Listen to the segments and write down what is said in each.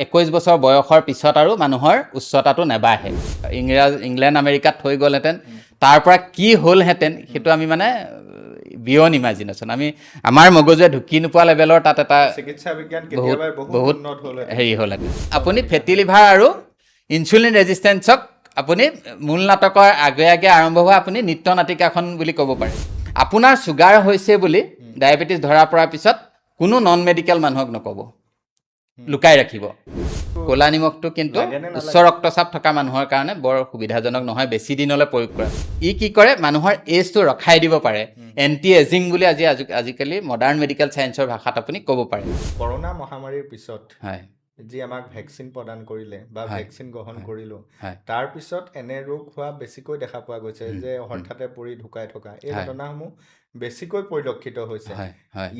21 বছৰ বয়সৰ পিছত আৰু মানুহৰ উচ্চতাটো নেবাঢ়ে ইংলেণ্ড আমেৰিকাত হৈ গ'লহেঁতেন তাৰ পৰা কি হ'লহেঁতেন সেইটো আমি মানে বিয়ন ইমাজিনেশ্যন আমি আমাৰ মগজুৱে ঢুকি নোপোৱা লেভেলৰ তাত এটা চিকিৎসা বিজ্ঞান কেতিয়াবা বহুত উন্নত হ'লহেঁতেন হেৰি হ'লহেঁতেন আপুনি ফেটি লিভাৰ আৰু ইনচুলিন ৰেজিষ্টেঞ্চক আপুনি মূল নাটকৰ আগে আগে আৰম্ভ হোৱা আপুনি নিত্য নাটিকাখন বুলি ক'ব পাৰে আপোনাৰ চুগাৰ হৈছে বুলি ডায়েবেটিছ ধৰা পৰাৰ পিছত কোনো নন মেডিকেল মানুহক নক'ব লুকাই ৰাখিব ক'লা নিমখটো কিন্তু উচ্চ ৰক্তচাপ থকা মানুহৰ কাৰণে বৰ সুবিধাজনক নহয় বেছি দিনলৈ প্ৰয়োগ কৰা ই কি কৰে মানুহৰ এজটো ৰখাই দিব পাৰে এণ্টি এজিং বুলি আজিকালি মডাৰ্ণ মেডিকেল ছায়েন্সৰ ভাষাত আপুনি ক'ব পাৰে কৰোনা মহামাৰীৰ পিছত হয় যি আমাক ভেকচিন প্ৰদান কৰিলে বা ভেকচিন গ্ৰহণ কৰিলোঁ হয় তাৰ পিছত এনে ৰোগ হোৱা বেছিকৈ দেখা পোৱা গৈছে যে হঠাতে পৰি ঢুকাই থকা এই ঘটনাসমূহ বেছিকৈ পৰিলক্ষিত হৈছে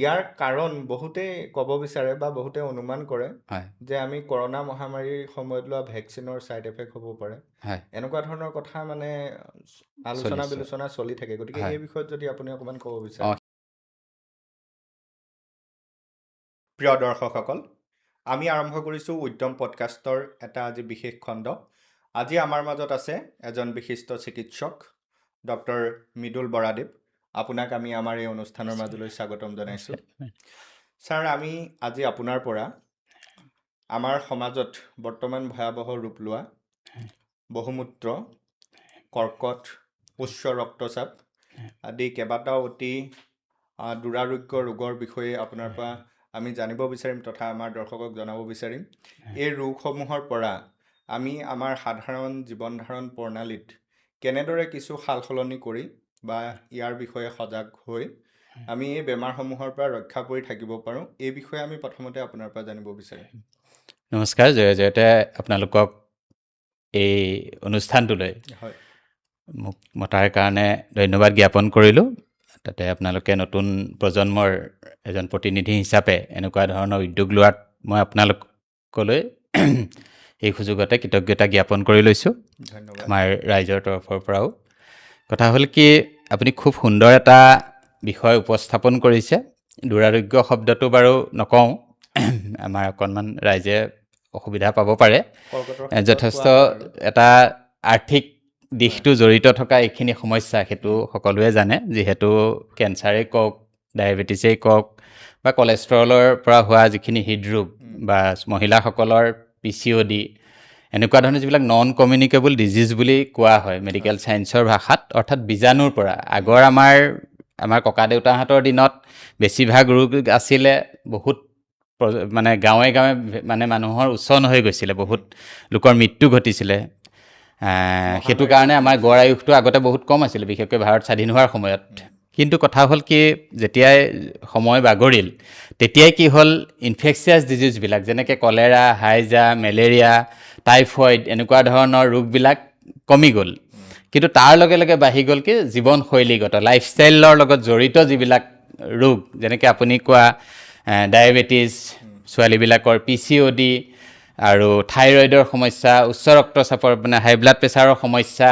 ইয়াৰ কাৰণ বহুতেই ক'ব বিচাৰে বা বহুতে অনুমান কৰে যে আমি কৰোনা মহামাৰীৰ সময়ত লোৱা ভেকচিনৰ ছাইড এফেক্ট হ'ব পাৰে এনেকুৱা ধৰণৰ কথা মানে আলোচনা বিলোচনা চলি থাকে গতিকে এই বিষয়ত যদি আপুনি অকণমান ক'ব বিচাৰে প্ৰিয় দৰ্শকসকল আমি আৰম্ভ কৰিছোঁ উদ্যম পডকাষ্টৰ এটা আজি বিশেষ খণ্ড আজি আমাৰ মাজত আছে এজন বিশিষ্ট চিকিৎসক ডক্টৰ মৃদুল বৰাদেৱ আপোনাক আমি আমাৰ এই অনুষ্ঠানৰ মাজলৈ স্বাগতম জনাইছোঁ ছাৰ আমি আজি আপোনাৰ পৰা আমাৰ সমাজত বৰ্তমান ভয়াৱহ ৰূপ লোৱা বহুমূত্ৰ কৰ্কট উচ্চ ৰক্তচাপ আদি কেইবাটাও অতি দুৰাৰোগ্য ৰোগৰ বিষয়ে আপোনাৰ পৰা আমি জানিব বিচাৰিম তথা আমাৰ দৰ্শকক জনাব বিচাৰিম এই ৰোগসমূহৰ পৰা আমি আমাৰ সাধাৰণ জীৱন ধাৰণ প্ৰণালীত কেনেদৰে কিছু সাল সলনি কৰি বা ইয়াৰ বিষয়ে সজাগ হৈ আমি এই বেমাৰসমূহৰ পৰা ৰক্ষা পৰি থাকিব পাৰোঁ এই বিষয়ে আমি প্ৰথমতে আপোনাৰ পৰা জানিব বিচাৰিম নমস্কাৰ জয়তে আপোনালোকক এই অনুষ্ঠানটোলৈ মোক মতাৰ কাৰণে ধন্যবাদ জ্ঞাপন কৰিলোঁ তাতে আপোনালোকে নতুন প্ৰজন্মৰ এজন প্ৰতিনিধি হিচাপে এনেকুৱা ধৰণৰ উদ্যোগ লোৱাত মই আপোনালোকলৈ এই সুযোগতে কৃতজ্ঞতা জ্ঞাপন কৰি লৈছোঁ আমাৰ ৰাইজৰ তৰফৰ পৰাও কথা হ'ল কি আপুনি খুব সুন্দৰ এটা বিষয় উপস্থাপন কৰিছে দুৰাৰোগ্য শব্দটো বাৰু নকওঁ আমাৰ অকণমান ৰাইজে অসুবিধা পাব পাৰে যথেষ্ট এটা আৰ্থিক দিশটো জড়িত থকা এইখিনি সমস্যা সেইটো সকলোৱে জানে যিহেতু কেঞ্চাৰেই কওক ডায়েবেটিছেই কওক বা কলেষ্ট্ৰলৰ পৰা হোৱা যিখিনি হৃদৰোগ বা মহিলাসকলৰ PCOD এনেকুৱা ধৰণৰ যিবিলাক নন কমিউনিকেবল ডিজিজ বুলি কোৱা হয় মেডিকেল ছায়েন্সৰ ভাষাত অৰ্থাৎ বীজাণুৰ পৰা আগৰ আমাৰ ককা দেউতাহঁতৰ দিনত বেছিভাগ ৰোগ আছিলে বহুত মানে গাঁৱে গাঁৱে মানে মানুহৰ উচ্চন হৈ গৈছিলে বহুত লোকৰ মৃত্যু ঘটিছিলে সেইটো কাৰণে আমাৰ গড় আয়ুসটো আগতে বহুত কম আছিলে বিশেষকৈ ভাৰত স্বাধীন হোৱাৰ সময়ত কিন্তু কথা হ'ল কি যেতিয়াই সময় বাগৰিল তেতিয়াই কি হ'ল ইনফেকচিয়াছ ডিজিজবিলাক যেনেকৈ কলেৰা হাইজা মেলেৰিয়া টাইফয়েড এনেকুৱা ধৰণৰ ৰোগবিলাক কমি গ'ল কিন্তু তাৰ লগে লগে বাঢ়ি গ'ল কি জীৱনশৈলীগত লাইফষ্টাইলৰ লগত জড়িত যিবিলাক ৰোগ যেনেকৈ আপুনি কোৱা ডায়েবেটিছ ছোৱালীবিলাকৰ PCOD আৰু থাইৰয়ডৰ সমস্যা উচ্চ ৰক্তচাপৰ মানে হাই ব্লাড প্ৰেছাৰৰ সমস্যা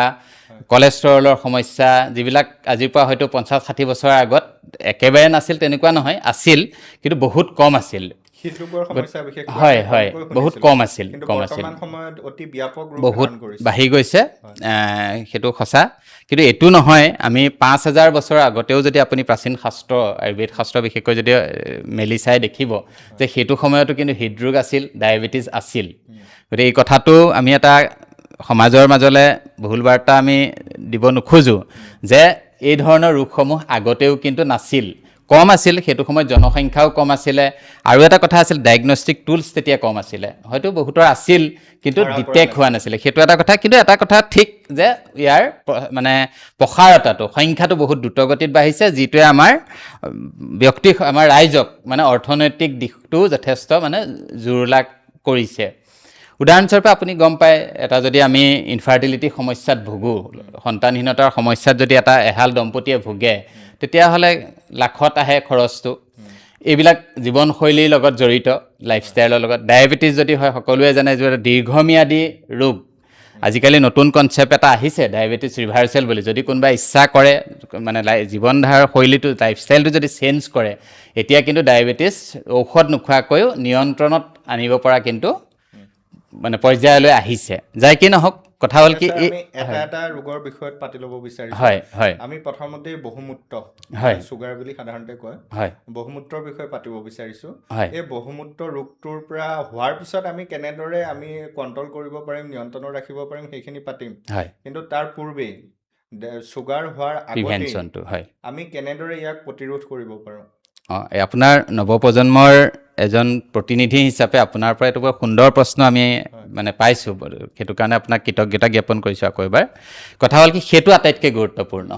কলেষ্ট্ৰলৰ সমস্যা যিবিলাক আজিৰ পৰা হয়তো 50-60 বছৰৰ আগত একেবাৰে নাছিল তেনেকুৱা নহয় আছিল কিন্তু বহুত কম আছিল হয় হয় বহুত কম আছিল বহুত বাঢ়ি গৈছে সেইটো সঁচা কিন্তু এইটো নহয় আমি 5000 বছৰৰ আগতেও যদি আপুনি প্ৰাচীন শাস্ত্ৰ আয়ুৰ্বেদ শাস্ত্ৰ বিশেষকৈ যদি মেলি চাই দেখিব যে সেইটো সময়তো কিন্তু হৃদৰোগ আছিল ডায়েবেটিছ আছিল গতিকে এই কথাটো আমি এটা সমাজৰ মাজলৈ ভুল বাৰ্তা আমি দিব নোখোজোঁ যে এই ধৰণৰ ৰোগসমূহ আগতেও কিন্তু নাছিল কম আছিল সেইটো সময়ত জনসংখ্যাও কম আছিলে আৰু এটা কথা আছিল ডায়েগনষ্টিক টুলছ তেতিয়া কম আছিলে হয়তো বহুতৰ আছিল কিন্তু ডিটেক্ট হোৱা নাছিলে সেইটো এটা কথা কিন্তু এটা কথা ঠিক যে ইয়াৰ মানে প্ৰসাৰতাটো সংখ্যাটো বহুত দ্ৰুতগতিত বাঢ়িছে যিটোৱে আমাৰ আমাৰ ৰাইজক মানে অৰ্থনৈতিক দিশটো যথেষ্ট মানে জোৰলাগ কৰিছে উদাহৰণস্বৰূপে আপুনি গম পায় এটা যদি আমি ইনফাৰ্টিলিটি সমস্যাত ভুগোঁ সন্তানহীনতাৰ সমস্যাত যদি এটা এহাল দম্পতীয়ে ভোগে তেতিয়াহ'লে লাখত আহে খৰচটো এইবিলাক জীৱনশৈলীৰ লগত জড়িত লাইফষ্টাইলৰ লগত ডায়েবেটিছ যদি হয় সকলোৱে জানে যে দীৰ্ঘম্যাদী ৰোগ আজিকালি নতুন কনচেপ্ট এটা আহিছে ডায়েবেটিছ ৰিভাৰ্চেল বুলি যদি কোনোবাই ইচ্ছা কৰে মানে জীৱনধাৰা শৈলীটো লাইফষ্টাইলটো যদি চেঞ্জ কৰে এতিয়া কিন্তু ডায়েবেটিছ ঔষধ নোখোৱাকৈও নিয়ন্ত্ৰণত আনিব পৰা কিন্তু মানে পৰ্যায়লৈ আহিছে। যাই কি নহওক, কথা হ'ল কি এই আমি এটা ৰোগৰ বিষয়ত পাতি ল'ব বিচাৰিছোঁ। হয় হয় আমি প্ৰথমতে বহুমূত্ৰ, হয় চুগাৰ বুলি সাধাৰণতে কয়, হয় বহুমূত্ৰৰ বিষয়ে পাতিব বিচাৰিছোঁ। হয় এই বহুমূত্ৰ ৰোগটোৰ পৰা হোৱাৰ পিছত আমি কেনেদৰে আমি কণ্ট্ৰল কৰিব পাৰিম, নিয়ন্ত্ৰণত ৰাখিব পাৰিম, সেইখিনি পাতিম। হয় কিন্তু তাৰ পূৰ্বেই চুগাৰ হোৱাৰ আগতেই প্ৰিভেনশ্যনটো হয়। আমি কেনেদৰে ইয়াক প্ৰতিৰোধ কৰিব পাৰোঁ? আপোনাৰ নৱপ্ৰজন্মৰ এজন প্ৰতিনিধি হিচাপে আপোনাৰ পৰা এইটো বৰ সুন্দৰ প্ৰশ্ন আমি মানে পাইছোঁ, সেইটো কাৰণে আপোনাক কৃতজ্ঞতা জ্ঞাপন কৰিছোঁ আকৌ এবাৰ। কথা হ'ল কি, সেইটো আটাইতকৈ গুৰুত্বপূৰ্ণ।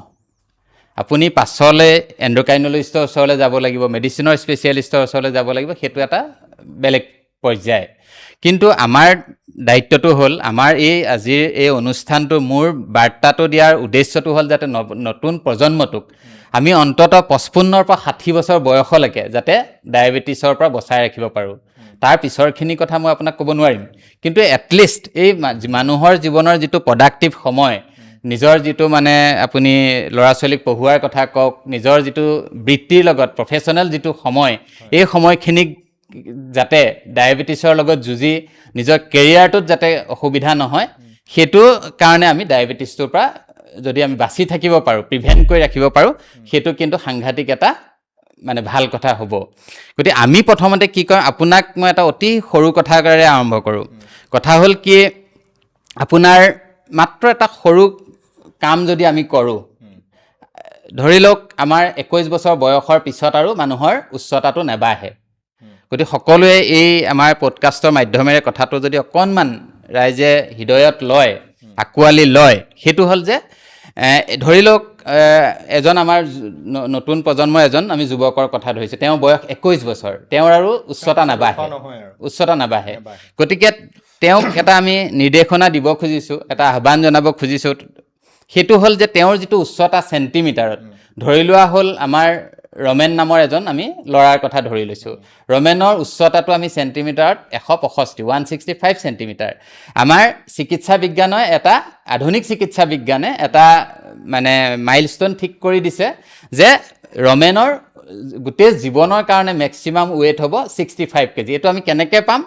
আপুনি পাছলৈ এণ্ডক্ৰাইনলজিষ্টৰ ওচৰলৈ যাব লাগিব, মেডিচিনৰ স্পেচিয়েলিষ্টৰ ওচৰলৈ যাব লাগিব, সেইটো এটা বেলেগ পৰ্যায়। কিন্তু আমাৰ দায়িত্বটো হ'ল, আমাৰ এই আজিৰ এই অনুষ্ঠানটো, মোৰ বাৰ্তাটো দিয়াৰ উদ্দেশ্যটো হ'ল যাতে নতুন প্ৰজন্মটোক আমি অন্ততঃ 55ৰ পৰা 60 বছৰ বয়সলৈকে যাতে ডায়েবেটিছৰ পৰা বচাই ৰাখিব পাৰোঁ। তাৰ পিছৰখিনি কথা মই আপোনাক ক'ব নোৱাৰিম, কিন্তু এটলিষ্ট এই মানুহৰ জীৱনৰ যিটো প্ৰডাক্টিভ সময়, নিজৰ যিটো মানে আপুনি ল'ৰা ছোৱালীক পঢ়ুৱাৰ কথা কওক, নিজৰ যিটো বৃত্তিৰ লগত প্ৰফেশ্যনেল যিটো সময়, এই সময়খিনিক যাতে ডায়েবেটিছৰ লগত যুঁজি নিজৰ কেৰিয়াৰটোত যাতে অসুবিধা নহয়, সেইটো কাৰণে আমি ডায়েবেটিছটোৰ পৰা যদি আমি বাচি থাকিব পাৰোঁ, প্ৰিভেণ্ট কৰি ৰাখিব পাৰোঁ, সেইটো কিন্তু সাংঘাতিক এটা মানে ভাল কথা হ'ব। গতিকে আমি প্ৰথমতে কি কৰোঁ, আপোনাক মই এটা অতি সৰু কথাৰে আৰম্ভ কৰোঁ। কথা হ'ল কি, আপোনাৰ মাত্ৰ এটা সৰু কাম যদি আমি কৰোঁ, ধৰি লওক আমাৰ 21 বছৰ বয়সৰ পিছত আৰু মানুহৰ উচ্চতাটো নেবাঢ়ে। গতিকে সকলোৱে এই আমাৰ পডকাষ্টৰ মাধ্যমেৰে কথাটো যদি অকণমান ৰাইজে হৃদয়ত লয়, আঁকোৱালি লয়, সেইটো হ'ল যে ধৰি লওক এজন আমাৰ নতুন প্ৰজন্মৰ এজন আমি যুৱকৰ কথা ধৰিছোঁ, তেওঁৰ বয়স 21 বছৰ, তেওঁৰ আৰু উচ্চতা নাবাঢ়ে। গতিকে তেওঁক এটা আমি নিৰ্দেশনা দিব খুজিছোঁ, এটা আহ্বান জনাব খুজিছোঁ, সেইটো হ'ল যে তেওঁৰ যিটো উচ্চতা চেণ্টিমিটাৰত, ধৰি লোৱা হ'ল আমাৰ ৰমেন নামৰ এজন আমি ল'ৰাৰ কথা ধৰি লৈছোঁ, ৰমেনৰ উচ্চতাটো আমি চেণ্টিমিটাৰত 165 চেণ্টিমিটাৰ। আমাৰ চিকিৎসা বিজ্ঞানৰ এটা আধুনিক চিকিৎসা বিজ্ঞানে এটা মানে মাইলষ্টন ঠিক কৰি দিছে যে ৰমেনৰ গোটেই জীৱনৰ কাৰণে মেক্সিমাম ৱেইট হ'ব 65 কেজি। এইটো আমি কেনেকৈ পাম?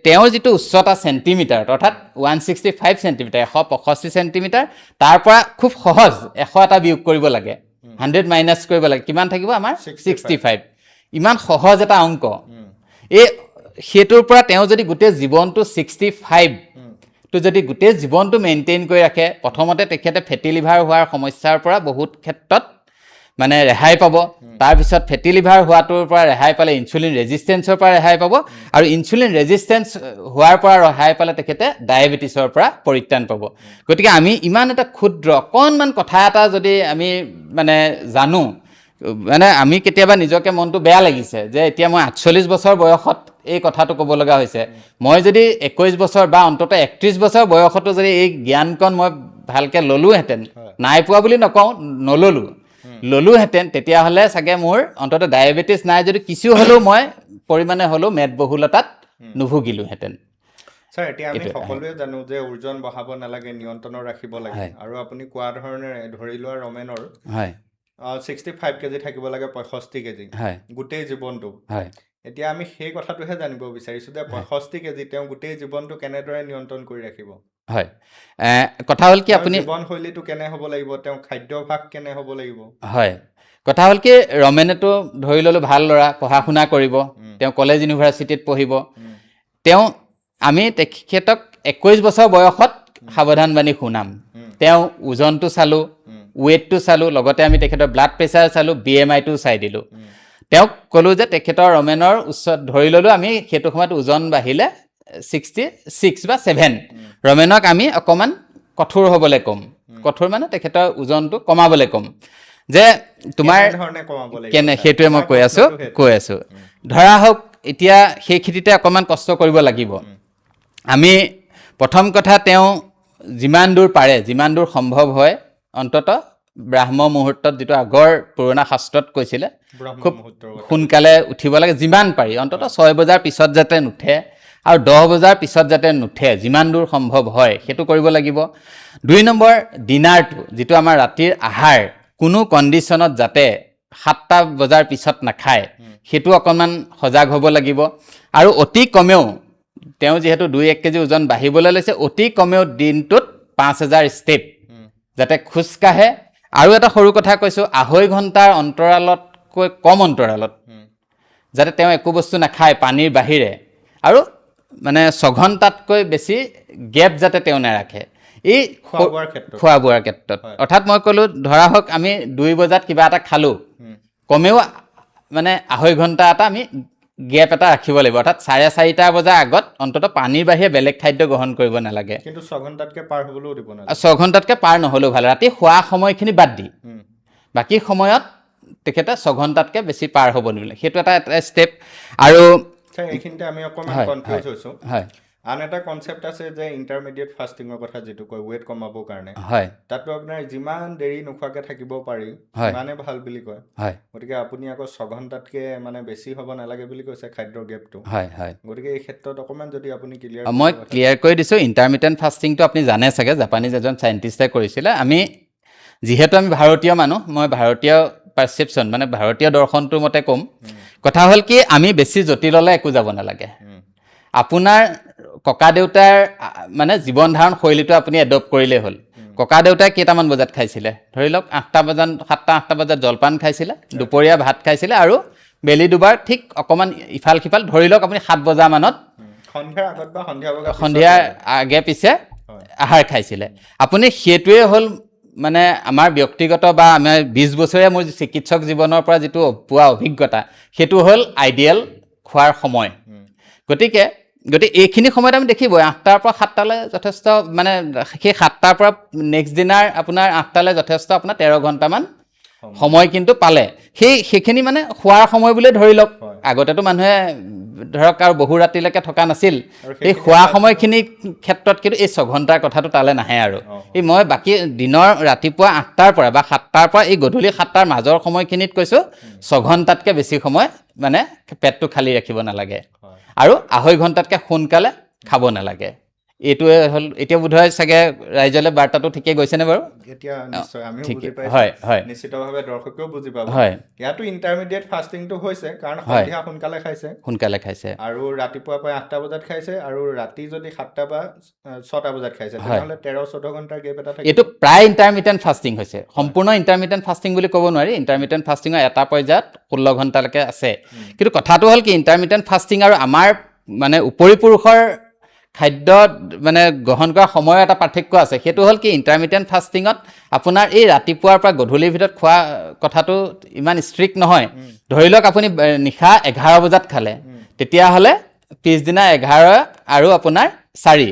তেওঁৰ যিটো উচ্চতা চেণ্টিমিটাৰত, অৰ্থাৎ 165 চেণ্টিমিটাৰ, 165 চেণ্টিমিটাৰ, তাৰ পৰা খুব সহজ 100 এটা বিয়োগ কৰিব লাগে, 100 মাইনাছ কৰিব লাগে, কিমান থাকিব আমাৰ 65। ইমান সহজ এটা অংক। সেইটোৰ পৰা তেওঁ যদি গোটেই জীৱনটো 65টো যদি গোটেই জীৱনটো মেইনটেইন কৰি ৰাখে, প্ৰথমতে তেখেতে ফেটি লিভাৰ হোৱাৰ সমস্যাৰ পৰা বহুত ক্ষেত্ৰত মানে ৰেহাই পাব। তাৰপিছত ফেটি লিভাৰ হোৱাটোৰ পৰা ৰেহাই পালে ইনচুলিন ৰেজিষ্টেঞ্চৰ পৰা ৰেহাই পাব, আৰু ইনচুলিন ৰেজিষ্টেঞ্চ হোৱাৰ পৰা ৰেহাই পালে তেখেতে ডায়েবেটিছৰ পৰা পৰিত্ৰাণ পাব। গতিকে আমি ইমান এটা ক্ষুদ্ৰ অকণমান কথা এটা যদি আমি মানে জানো, মানে আমি কেতিয়াবা নিজকে মনটো বেয়া লাগিছে যে এতিয়া মই 48 বছৰ বয়সত এই কথাটো ক'ব লগা হৈছে। মই যদি 21 বছৰ বা অন্ততঃ 31 বছৰ বয়সতো যদি এই জ্ঞানকণ মই ভালকৈ ল'লোহেঁতেন, নাই পোৱা বুলি নকওঁ, ল'লোহেঁতেন, তেতিয়াহ'লে চাগে মোৰ অন্ততঃ ডায়েবেটিছ নাই যদি কিছু হ'লেও মই পৰিমাণে হ'লেও মেদবহুলতাত নুভুগিলোহেঁতেন। ছাৰ, এতিয়া আমি সকলোৱে জানো যে ওজন বঢ়াব নালাগে, নিয়ন্ত্ৰণত ৰাখিব লাগে, আৰু আপুনি কোৱা ধৰণে ধৰি লোৱা ৰমেনৰ 65 কেজি থাকিব লাগে, 65 কেজি গোটেই জীৱনটো। এতিয়া আমি সেই কথাটোহে জানিব বিচাৰিছোঁ যে 65 কেজি তেওঁ গোটেই জীৱনটো কেনেদৰে নিয়ন্ত্ৰণ কৰি ৰাখিব? হয়, কথা হ'ল কি, আপুনি জীৱনশৈলীটো কেনে হ'ব লাগিব, তেওঁ খাদ্যাভ্যাস কেনে হ'ব লাগিব? হয়, কথা হ'ল কি, ৰমেনেতো ধৰি ল'লোঁ ভাল ল'ৰা, পঢ়া শুনা কৰিব, তেওঁ কলেজ ইউনিভাৰ্চিটিত পঢ়িব, আমি তেখেতক 21 বছৰ বয়সত সাৱধানবাণী শুনাম। তেওঁ ওজনটো চালোঁ, ৱেইটটো চালোঁ, লগতে আমি তেখেতৰ ব্লাড প্ৰেছাৰ চালোঁ, BMI-টোও চাই দিলোঁ। তেওঁক ক'লোঁ যে তেখেতৰ ৰমেনৰ ধৰি ল'লোঁ আমি সেইটো সময়ত ওজন বাঢ়িলে 66 বা 7, ৰমেনক আমি অকণমান কঠোৰ হ'বলৈ ক'ম। কঠোৰ মানে তেখেতৰ ওজনটো কমাবলৈ ক'ম, যে তোমাৰ সেইটোৱে মই কৈ আছোঁ। ধৰা হওক এতিয়া সেইখিনিতে অকণমান কষ্ট কৰিব লাগিব। আমি প্ৰথম কথা, তেওঁ যিমান দূৰ পাৰে, যিমান দূৰ সম্ভৱ হয়, অন্ততঃ ব্ৰাহ্ম মুহূৰ্তত, যিটো আগৰ পুৰণা শাস্ত্ৰত কৈছিলে, খুব সোনকালে উঠিব লাগে, যিমান পাৰি, অন্ততঃ 6 বজাৰ পিছত যাতে নুঠে, আৰু 10 বজাৰ পিছত যাতে নুঠে, যিমান দূৰ সম্ভৱ হয় সেইটো কৰিব লাগিব। 2 নম্বৰ, ডিনাৰটো, যিটো আমাৰ ৰাতিৰ আহাৰ, কোনো কণ্ডিশ্যনত যাতে 7টা বজাৰ পিছত নাখায়, সেইটো অকণমান সজাগ হ'ব লাগিব। আৰু অতি কমেও তেওঁ যিহেতু 2-1 কেজি ওজন বাঢ়িবলৈ লৈছে অতি কমেও দিনটোত 5000 ষ্টেপ যাতে খোজকাঢ়ে আৰু এটা সৰু কথা কৈছোঁ 2.5 ঘণ্টাৰ অন্তৰালতকৈ কম অন্তৰালত যাতে তেওঁ একো বস্তু নাখায় পানীৰ বাহিৰে আৰু মানে 6 ঘণ্টাতকৈ বেছি গেপ যাতে তেওঁ নাৰাখে এই খোৱা বোৱাৰ ক্ষেত্ৰত অৰ্থাৎ মই ক'লোঁ ধৰা হওক আমি 2 বজাত কিবা এটা খালোঁ কমেও মানে 2.5 ঘণ্টা এটা আমি গেপ এটা ৰাখিব লাগিব অৰ্থাৎ 4:30 বজাৰ আগত অন্ততঃ পানীৰ বাহিৰে বেলেগ খাদ্য গ্ৰহণ কৰিব নালাগে কিন্তু 6 ঘণ্টাতকৈ পাৰ হ'বলৈও দিব নালাগে 6 ঘণ্টাতকৈ পাৰ নহ'লেও ভাল ৰাতি খোৱা সময়খিনি বাদ দি বাকী সময়ত তেখেতে 6 ঘণ্টাতকৈ বেছি পাৰ হ'ব নিবিলে সেইটো এটা ষ্টেপ আৰু এইখিনিতে আমি অকণমান কনফিউজ হৈছোঁ হয় আন এটা কনচেপ্ট আছে যে ইণ্টাৰমিডিয়েট ফাষ্টিঙৰ কথা যিটো কয় ৱেইট কমাবৰ কাৰণে হয় তাতো আপোনাৰ যিমান দেৰি নোখোৱাকৈ থাকিব পাৰি সিমানে ভাল বুলি কয় হয় গতিকে আপুনি আকৌ 6 ঘণ্টাতকৈ মানে বেছি হ'ব নালাগে বুলি কৈছে খাদ্যৰ গেপটো হয় হয় গতিকে এই ক্ষেত্ৰত অকণমান যদি আপুনি মই ক্লিয়াৰ কৰি দিছোঁ ইণ্টাৰমিডিয়েট ফাষ্টিংটো আপুনি জানে চাগে জাপানীজ এজন চাইণ্টিষ্টে কৰিছিলে আমি যিহেতু আমি ভাৰতীয় মানুহ মই ভাৰতীয় পাৰচেপশ্যন মানে ভাৰতীয় দৰ্শনটোৰ মতে ক'ম কথা হ'ল কি আমি বেছি জটিললৈ একো যাব নালাগে আপোনাৰ ককা দেউতাৰ মানে জীৱন ধাৰণ শৈলীটো আপুনি এডপ্ট কৰিলেই হ'ল ককা দেউতাই কেইটামান বজাত খাইছিলে ধৰি লওক 7টা-8টা বজাত জলপান খাইছিলে দুপৰীয়া ভাত খাইছিলে আৰু বেলি দুবাৰ ঠিক অকণমান ইফাল সিফাল ধৰি লওক আপুনি 7 বজামানত সন্ধিয়াৰ আগে পিছে আহাৰ খাইছিলে আপুনি সেইটোৱে হ'ল মানে আমাৰ ব্যক্তিগত বা আমাৰ 20 বছৰীয়া মোৰ চিকিৎসক জীৱনৰ পৰা যিটো পোৱা অভিজ্ঞতা সেইটো হ'ল আইডিয়েল খোৱাৰ সময় গতিকে এইখিনি সময়ত আমি দেখিবই 8টাৰ পৰা 7টালৈ যথেষ্ট মানে সেই 7টাৰ পৰা নেক্সট দিনাৰ আপোনাৰ 8টালৈ যথেষ্ট আপোনাৰ 13 ঘণ্টামান সময় কিন্তু পালে সেইখিনি মানে খোৱাৰ সময় বুলিয়ে ধৰি লওক আগতেতো মানুহে ধৰক আৰু বহু ৰাতিলৈকে থকা নাছিল এই খোৱা সময়খিনিৰ ক্ষেত্ৰত কিন্তু এই 6 ঘণ্টাৰ কথাটো তালৈ নাহে আৰু এই মই বাকী দিনৰ ৰাতিপুৱা 8টাৰ পৰা বা 7টাৰ পৰা এই গধূলি 7টাৰ মাজৰ সময়খিনিত কৈছোঁ 6 ঘণ্টাতকৈ বেছি সময় মানে পেটটো খালী ৰাখিব নালাগে আৰু 2.5 ঘণ্টাতকৈ সোনকালে খাব নালাগে এইটোৱে হ'ল এতিয়া বোধহয় চাগে ৰাইজলৈ বাৰ্তাটো ঠিকেই গৈছেনে বাৰু এতিয়া নিশ্চয় আমিও বুজি পাইছোঁ হয় হয় নিশ্চিতভাৱে দৰ্শকেও বুজি পাব হয় ইয়াতো ইণ্টাৰমিডিয়েট ফাষ্টিংটো হৈছে কাৰণ সন্ধিয়া সোনকালে খাইছে আৰু ৰাতিপুৱা প্ৰায় 8টা বজাত খাইছে আৰু ৰাতি যদি 7টা বা 6টা বজাত খাইছে তেতিয়াহ'লে 13-14 ঘণ্টাৰ গেপ এটা থাকে এইটো প্ৰায় ইণ্টাৰমিডিয়েট ফাষ্টিং হৈছে সম্পূৰ্ণ ইণ্টাৰমিডিয়েট ফাষ্টিং বুলি ক'ব নোৱাৰি ইণ্টাৰমিডিয়েট ফাষ্টিঙৰ এটা পৰ্যায়ত 16 ঘণ্টালৈকে আছে কিন্তু কথাটো হ'ল কি ইণ্টাৰমিডিয়েট ফাষ্টিং আৰু আমাৰ মানে উপৰি পুৰুষৰ খাদ্য মানে গ্ৰহণ কৰাৰ সময়ৰ এটা পাৰ্থক্য আছে সেইটো হ'ল কি ইণ্টাৰমিডিয়েট ফাষ্টিঙত আপোনাৰ এই ৰাতিপুৱাৰ পৰা গধূলিৰ ভিতৰত খোৱা কথাটো ইমান ষ্ট্ৰিক্ট নহয় ধৰি লওক আপুনি নিশা 11 বজাত খালে তেতিয়াহ'লে পিছদিনা 11 আৰু আপোনাৰ 4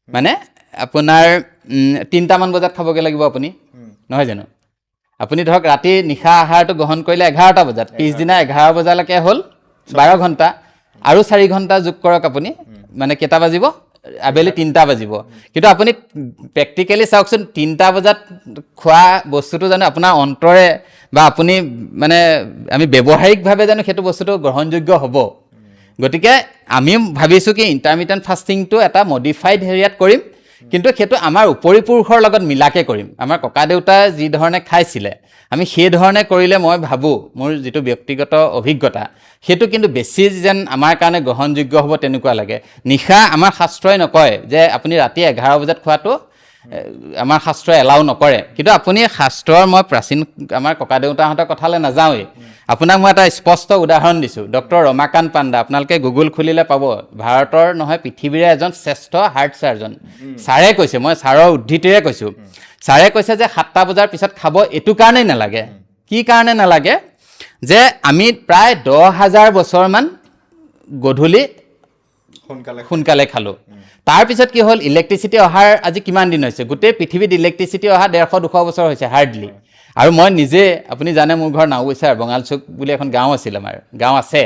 মানে আপোনাৰ 3টামান বজাত খাবগৈ লাগিব আপুনি নহয় জানো আপুনি ধৰক ৰাতি নিশা আহাৰটো গ্ৰহণ কৰিলে 11টা বজাত পিছদিনা 11 বজালৈকে হ'ল 12 ঘণ্টা আৰু 4 ঘণ্টা যোগ কৰক আপুনি মানে কেইটা বাজিব আবেলি 3টা বাজিব কিন্তু আপুনি প্ৰেক্টিকেলি চাওকচোন 3টা বজাত খোৱা বস্তুটো জানো আপোনাৰ অন্তৰে বা আপুনি মানে আমি ব্যৱহাৰিকভাৱে জানো সেইটো বস্তুটো গ্ৰহণযোগ্য হ'ব গতিকে আমি ভাবিছোঁ কি ইণ্টাৰমিডিয়েট ফাষ্টিংটো এটা মডিফাইড হেৰিয়াত কৰিম কিন্তু সেইটো আমাৰ উপৰি পুৰুষৰ লগত মিলাকে কৰিম আমাৰ ককা দেউতাই যি ধৰণে খাইছিলে আমি সেই ধৰণে কৰিলে মই ভাবোঁ মোৰ যিটো ব্যক্তিগত অভিজ্ঞতা সেইটো কিন্তু বেছি যেন আমাৰ কাৰণে গ্ৰহণযোগ্য হ'ব তেনেকুৱা লাগে নিশা আমাৰ শাস্ত্ৰই নকয় যে আপুনি ৰাতি 11 বজাত খোৱাটো আমাৰ শাস্ত্ৰই এলাউ নকৰে কিন্তু আপুনি শাস্ত্ৰৰ মই প্ৰাচীন আমাৰ ককা দেউতাহঁতৰ কথালৈ নাযাওঁৱেই আপোনাক মই এটা স্পষ্ট উদাহৰণ দিছোঁ ডক্টৰ ৰমাকান্ত পাণ্ডা আপোনালোকে গুগল খুলিলে পাব ভাৰতৰ নহয় পৃথিৱীৰে এজন শ্ৰেষ্ঠ হাৰ্ট চাৰ্জন ছাৰে কৈছে মই ছাৰৰ উদ্ধৃতিৰে কৈছোঁ ছাৰে কৈছে যে 7টা বজাৰ পিছত খাব এইটো কাৰণেই নালাগে কি কাৰণে নালাগে যে আমি প্ৰায় 10,000 বছৰমান গধূলি সোনকালে খালোঁ তাৰপিছত কি হ'ল ইলেক্ট্ৰিচিটি অহাৰ আজি কিমান দিন হৈছে গোটেই পৃথিৱীত ইলেক্ট্ৰিচিটি অহা 150-200 বছৰ হৈছে হাৰ্ডলি আৰু মই নিজে আপুনি জানে মোৰ ঘৰ নাওবৈচাৰ বঙালচুক বুলি এখন গাঁও আছিল আমাৰ গাঁও আছে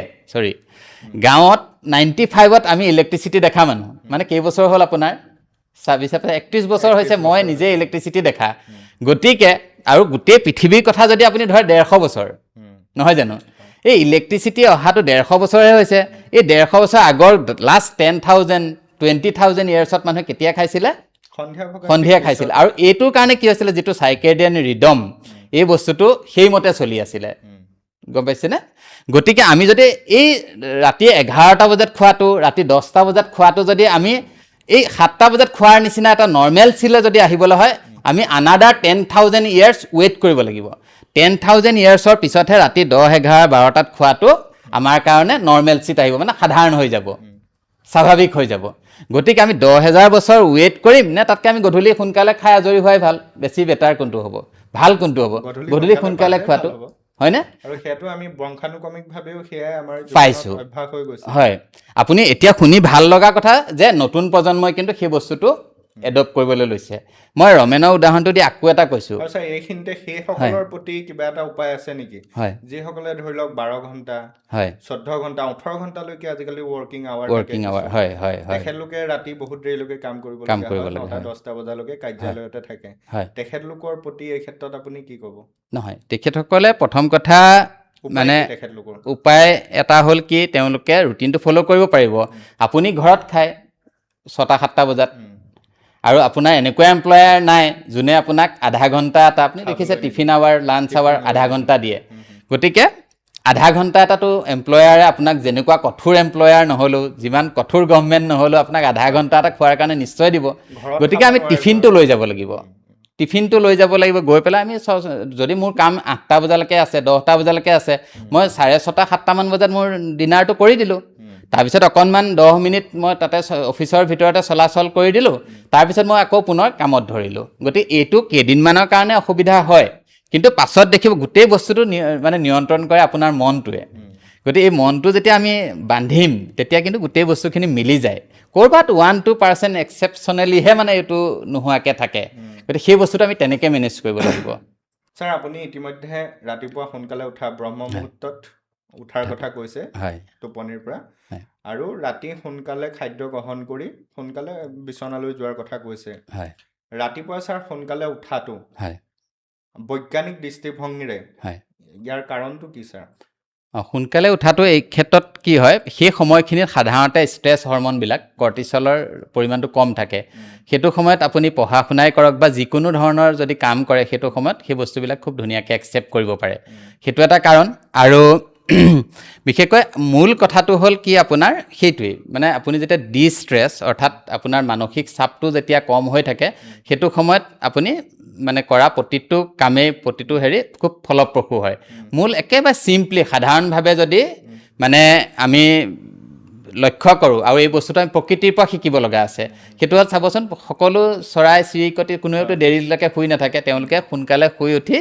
গাঁৱত 95ত আমি ইলেক্ট্ৰিচিটি দেখা মানুহ মানে কেইবছৰ হ'ল আপোনাৰ 31 বছৰ হৈছে মই নিজে ইলেক্ট্ৰিচিটি দেখা গতিকে আৰু গোটেই পৃথিৱীৰ কথা যদি আপুনি ধৰে 150 বছৰ নহয় জানো এই ইলেক্ট্ৰিচিটি অহাটো 150 বছৰহে হৈছে এই 150 বছৰ আগৰ লাষ্ট 10,000-20,000 ইয়াৰ্ছত মানুহে কেতিয়া খাইছিলে সন্ধিয়া খাইছিল আৰু এইটোৰ কাৰণে কি হৈছিলে যিটো চাইকেডিয়ান ৰিডম এই বস্তুটো সেইমতে চলি আছিলে গম পাইছেনে? গতিকে আমি যদি এই ৰাতি 11টা বজাত খোৱাটো, ৰাতি 10টা বজাত খোৱাটো যদি আমি এই 7টা বজাত খোৱাৰ নিচিনা এটা নৰ্মেল চিলে যদি আহিবলৈ হয়, আমি আনাডাৰ 10,000 ইয়াৰ্ছ ৱেইট কৰিব লাগিব। 10,000 ইয়াৰ্ছৰ পিছতহে ৰাতি 10, 11, 12টাত খোৱাটো আমাৰ কাৰণে নৰ্মেল চিট আহিব, মানে সাধাৰণ হৈ যাব, স্বাভাৱিক হৈ যাব। গতিকে আমি 10,000 বছৰ ৱেইট কৰিম নে তাতকৈ আমি গধূলি সোনকালে খাই আজৰি হোৱাই ভাল? বেছি বেটাৰ কোনটো হ'ব, ভাল কোনটো হ'ব? গধূলি সোনকালে খোৱাটো, হয়নে? আৰু সেইটো আমি বংশানুক্ৰমিকভাৱেও সেয়াই আমাৰ পাইছোঁ, অভ্যাস হৈ গৈছে। হয়। আপুনি এতিয়া শুনি ভাল লগা কথা যে নতুন প্ৰজন্মই কিন্তু সেই বস্তুটো এডপ্ট কৰিবলৈ লৈছে। মই ৰমেনৰ উদাহৰণটো দি আকৌ এটা কৈছোঁ। আৰু ছাৰ এইখিনিতে সেইসকলৰ প্ৰতি কিবা এটা উপায় আছে নেকি, হয়, যিসকলে ধৰি লওক 12 ঘণ্টা, হয়, 14 ঘণ্টা, 18 ঘণ্টালৈকে আজিকালি ৱৰ্কিং আৱাৰ ৱৰ্কিং আৱাৰ, হয়, হয়, হয়, তেখেতলোকে ৰাতি বহুত দেৰিলৈকে কাম কাম কৰিবলগীয়া কৰিব হয়, লাগে, 9টা হয়, 10টা বজালৈকে কাৰ্যালয়তে থাকে। হয়। তেখেতলোকৰ প্ৰতি এই ক্ষেত্ৰত আপুনি কি ক'ব? নহয়, তেখেতসকলে প্ৰথম কথা উপায় মানে কি তেখেতলোকৰ? উপায় এটা হ'ল কি, তেওঁলোকে ৰুটিনটো ফ'ল' কৰিব পাৰিব। আপুনি ঘৰত খায় 6টা 7টা বজাত, আৰু আপোনাৰ এনেকুৱা এমপ্লয়াৰ নাই যোনে আপোনাক আধা ঘণ্টা এটা, আপুনি দেখিছে টিফিন আৱাৰ, লাঞ্চ আৱাৰ আধা ঘণ্টা দিয়ে। গতিকে আধা ঘণ্টা এটাতো এমপ্লয়াৰে আপোনাক যেনেকুৱা কঠোৰ এমপ্লয়াৰ নহ'লেও, যিমান কঠোৰ গভৰ্ণমেণ্ট নহ'লেও আপোনাক আধা ঘণ্টা এটা খোৱাৰ কাৰণে নিশ্চয় দিব। গতিকে আমি টিফিনটো লৈ যাব লাগিব। টিফিনটো লৈ যাব লাগিব, গৈ পেলাই আমি যদি মোৰ কাম 8টা বজালৈকে আছে, 10টা বজালৈকে আছে, মই 6:30 7টামান বজাত মোৰ ডিনাৰটো কৰি দিলোঁ। তাৰপিছত অকণমান 10 মিনিট মই তাতে অফিচৰ ভিতৰতে চলাচল কৰি দিলোঁ, তাৰপিছত মই আকৌ পুনৰ কামত ধৰিলোঁ। গতিকে এইটো কেইদিনমানৰ কাৰণে অসুবিধা হয়, কিন্তু পাছত দেখিব গোটেই বস্তুটো মানে নিয়ন্ত্ৰণ কৰে আপোনাৰ মনটোৱে। গতিকে এই মনটো যেতিয়া আমি বান্ধিম, তেতিয়া কিন্তু গোটেই বস্তুখিনি মিলি যায়। ক'ৰবাত 1-2% এক্সেপশ্যনেলিহে মানে এইটো নোহোৱাকৈ থাকে। গতিকে সেই বস্তুটো আমি তেনেকৈ মেনেজ কৰিব লাগিব। ছাৰ, আপুনি ইতিমধ্যে ৰাতিপুৱা সোনকালে উঠা, ব্ৰহ্ম মুহূৰ্তত উঠাৰ কথা কৈছে, হয়, টোপনিৰ পৰা, হয়, আৰু ৰাতি সোনকালে খাদ্য গ্ৰহণ কৰি সোনকালে বিচনালৈ যোৱাৰ কথা কৈছে। হয়, ৰাতিপুৱা ছাৰ সোনকালে উঠাটো হয়, বৈজ্ঞানিক দৃষ্টিভংগীৰে হয়। ইয়াৰ কাৰণটো কি ছাৰ? সোনকালে উঠাটো এই ক্ষেত্ৰত কি হয়, সেই সময়খিনিত সাধাৰণতে ষ্ট্ৰেছ হৰমনবিলাক, কৰ্টিচলৰ পৰিমাণটো কম থাকে। সেইটো সময়ত আপুনি পঢ়া শুনাই কৰক বা যিকোনো ধৰণৰ যদি কাম কৰে, সেইটো সময়ত সেই বস্তুবিলাক খুব ধুনীয়াকৈ একচেপ্ট কৰিব পাৰে। সেইটো এটা কাৰণ। আৰু বিশেষকৈ মূল কথাটো হ'ল কি, আপোনাৰ সেইটোৱেই, মানে আপুনি যেতিয়া ডিষ্ট্ৰেছ, অৰ্থাৎ আপোনাৰ মানসিক চাপটো যেতিয়া কম হৈ থাকে, সেইটো সময়ত আপুনি মানে কৰা প্ৰতিটো কামেই, প্ৰতিটো হেৰি খুব ফলপ্ৰসূ হয়। মূল একেবাৰে চিম্পলি, সাধাৰণভাৱে যদি মানে আমি লক্ষ্য কৰোঁ, আৰু এই বস্তুটো আমি প্ৰকৃতিৰ পৰা শিকিব লগা আছে। সেইটো হ'ল চাবচোন, সকলো চৰাই চিৰিকটি কোনেওতো দেৰিলৈকে শুই নাথাকে, তেওঁলোকে সোনকালে শুই উঠি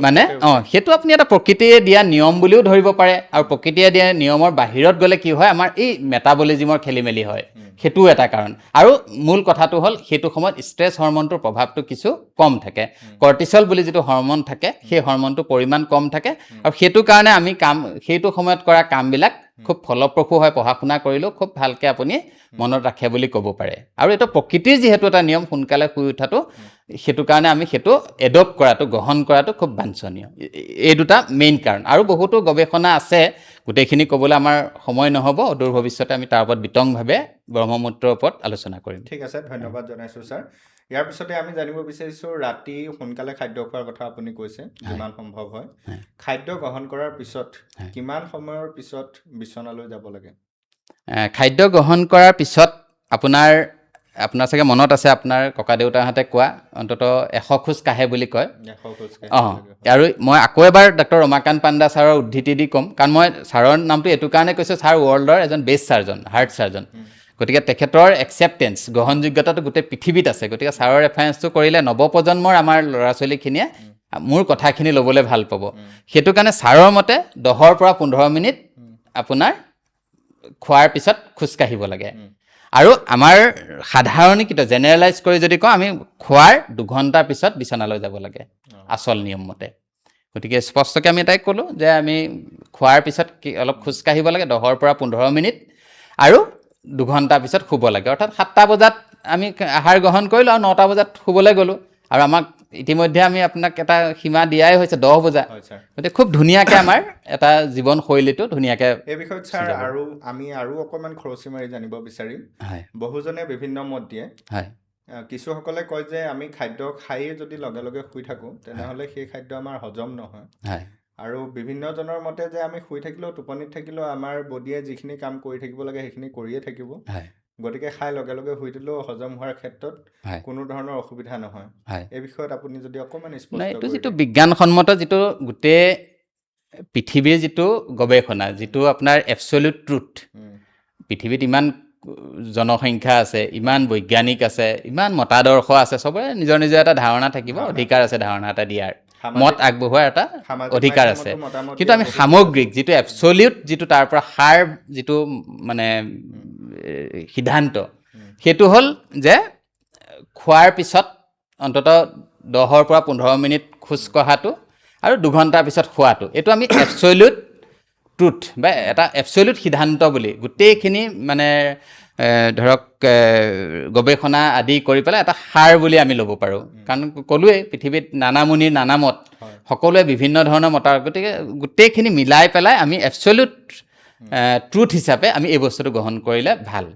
মানে সেইটো আপুনি এটা প্ৰকৃতিয়ে দিয়া নিয়ম বুলিও ধৰিব পাৰে। আৰু প্ৰকৃতিয়ে দিয়া নিয়মৰ বাহিৰত গ'লে কি হয়, আমাৰ এই মেটাবলিজিমৰ খেলি মেলি হয়, সেইটোও এটা কাৰণ। আৰু মূল কথাটো হ'ল, সেইটো সময়ত ষ্ট্ৰেছ হৰমনটোৰ প্ৰভাৱটো কিছু কম থাকে। কৰ্টিচল বুলি যিটো হৰমন থাকে, সেই হৰমনটোৰ পৰিমাণ কম থাকে, আৰু সেইটো কাৰণে আমি সেইটো সময়ত কৰা কামবিলাক খুব ফলপ্ৰসূ হয়। পঢ়া শুনা কৰিলেও খুব ভালকৈ আপুনি মনত ৰাখে বুলি ক'ব পাৰে। আৰু এইটো প্ৰকৃতিৰ যিহেতু এটা নিয়ম সোনকালে শুই উঠাটো, সেইটো কাৰণে আমি সেইটো এডপ্ট কৰাটো, গ্ৰহণ কৰাটো খুব বাঞ্ছনীয়। এই দুটা মেইন কাৰণ। আৰু বহুতো গৱেষণা আছে, গোটেইখিনি ক'বলৈ আমাৰ সময় নহ'ব। অদূৰ ভৱিষ্যতে আমি তাৰ ওপৰত বিতংভাৱে ব্ৰহ্মমূত্ৰৰ ওপৰত আলোচনা কৰিম। ঠিক আছে, ধন্যবাদ জনাইছোঁ ছাৰ। ইয়াৰ পিছতে আমি জানিব বিচাৰিছোঁ, ৰাতি সোনকালে খাদ্য খোৱাৰ কথা আপুনি কৈছে, যিমান সম্ভৱ হয়। খাদ্য গ্ৰহণ কৰাৰ পিছত কিমান সময়ৰ পিছত বিচনালৈ যাব লাগে? খাদ্য গ্ৰহণ কৰাৰ পিছত আপোনাৰ চাগে মনত আছে, আপোনাৰ ককা দেউতাহঁতে কোৱা, অন্ততঃ 100 খোজ কাঢ়ে বুলি কয়। আৰু মই আকৌ এবাৰ ডক্টৰ ৰমাকান্ত পাণ্ডা ছাৰৰ উদ্ধৃতি দি ক'ম, কাৰণ মই ছাৰৰ নামটো এইটো কাৰণে কৈছোঁ, ছাৰ ৱৰ্ল্ডৰ এজন বেষ্ট ছাৰ্জন, হাৰ্ট ছাৰ্জন। গতিকে তেখেতৰ একচেপ্টেঞ্চ, গ্ৰহণযোগ্যতাটো গোটেই পৃথিৱীত আছে। গতিকে ছাৰৰ ৰেফাৰেঞ্চটো কৰিলে নৱপ্ৰজন্মৰ আমাৰ ল'ৰা ছোৱালীখিনিয়ে মোৰ কথাখিনি ল'বলৈ ভাল পাব। সেইটো কাৰণে ছাৰৰ মতে 10 পৰা 15 মিনিট আপোনাৰ খোৱাৰ পিছত খোজকাঢ়িব লাগে। আৰু আমাৰ সাধাৰণীকৃত জেনেৰেলাইজ কৰি যদি কওঁ, আমি খোৱাৰ 2 ঘণ্টাৰ পিছত বিচনালৈ যাব লাগে আচল নিয়ম মতে। গতিকে স্পষ্টকৈ আমি এটাই ক'লোঁ যে আমি খোৱাৰ পিছত অলপ খোজকাঢ়িব লাগে 10 পৰা 15 মিনিট, আৰু 2 ঘণ্টাৰ পিছত শুব লাগে। অৰ্থাৎ 7টা বজাত আমি আহাৰ গ্ৰহণ কৰিলোঁ আৰু 9টা বজাত শুবলৈ গ'লোঁ। আৰু আমাক ইতিমধ্যে আমি আপোনাক এটা সীমা দিয়াই হৈছে 10 বজা। গতিকে খুব ধুনীয়াকৈ আমাৰ এটা জীৱনশৈলীটো ধুনীয়াকৈ এই বিষয়ত ছাৰ আমি অকণমান খৰচি মাৰি জানিব বিচাৰিম। বহুজনে বিভিন্ন মত দিয়ে। কিছুসকলে কয় যে আমি খাদ্য খায়েই যদি লগে লগে শুই থাকোঁ, তেনেহ'লে সেই খাদ্য আমাৰ হজম নহয়। আৰু বিভিন্নজনৰ মতে যে আমি শুই থাকিলেও টোপনিত থাকিলেও আমাৰ বডিয়ে যিখিনি কাম কৰি থাকিব লাগে সেইখিনি কৰিয়ে থাকিব, হয় গতিকে খাই লগে লগে শুই দিলেও হজম হোৱাৰ ক্ষেত্ৰত হয় কোনো ধৰণৰ অসুবিধা নহয়। হয় এই বিষয়ত আপুনি যদি অকণমান নাই, স্পষ্ট এইটো কৰি যিটো দিয়ে। বিজ্ঞানসন্মত যিটো গোটেই পৃথিৱীৰ যিটো গৱেষণা, যিটো আপোনাৰ এবছলিউট ট্ৰুথ, উম, পৃথিৱীত ইমান জনসংখ্যা আছে, ইমান বৈজ্ঞানিক আছে, ইমান মতাদৰ্শ আছে, চবৰে নিজৰ নিজৰ এটা ধাৰণা থাকিব, ধাৰণা অধিকাৰ আছে ধাৰণা এটা দিয়াৰ, সামাজিক মত আগবঢ়োৱাৰ এটা সামাজিক অধিকাৰ আছে। মাধ্যমতো মতামত কিন্তু দিয়া আমি বহুত লোক সামগ্ৰিক আছে। যিটো এবছলিউট, যিটো তাৰ পৰা সাৰ যিটো মানে সিদ্ধান্ত, উম, সেইটো হ'ল যে খোৱাৰ পিছত অন্ততঃ 10 পৰা 15 মিনিট খোজ কঢ়াটো আৰু 2 ঘণ্টাৰ পিছত খোৱাটো, এইটো আমি এবছলিউট ট্ৰুথ বা এটা এবছলিউট সিদ্ধান্ত বুলি গোটেইখিনি মানে ধৰক গৱেষণা আদি কৰি পেলাই এটা সাৰ বুলি আমি ল'ব পাৰোঁ। কাৰণ ক'লোৱেই পৃথিৱীত নানা মুনিৰ নানা মত, হয়। সকলোৱে বিভিন্ন ধৰণৰ মতৰ, গতিকে গোটেইখিনি মিলাই পেলাই আমি এবছলিউট ট্ৰুথ হিচাপে আমি এই বস্তুটো গ্ৰহণ কৰিলে ভাল।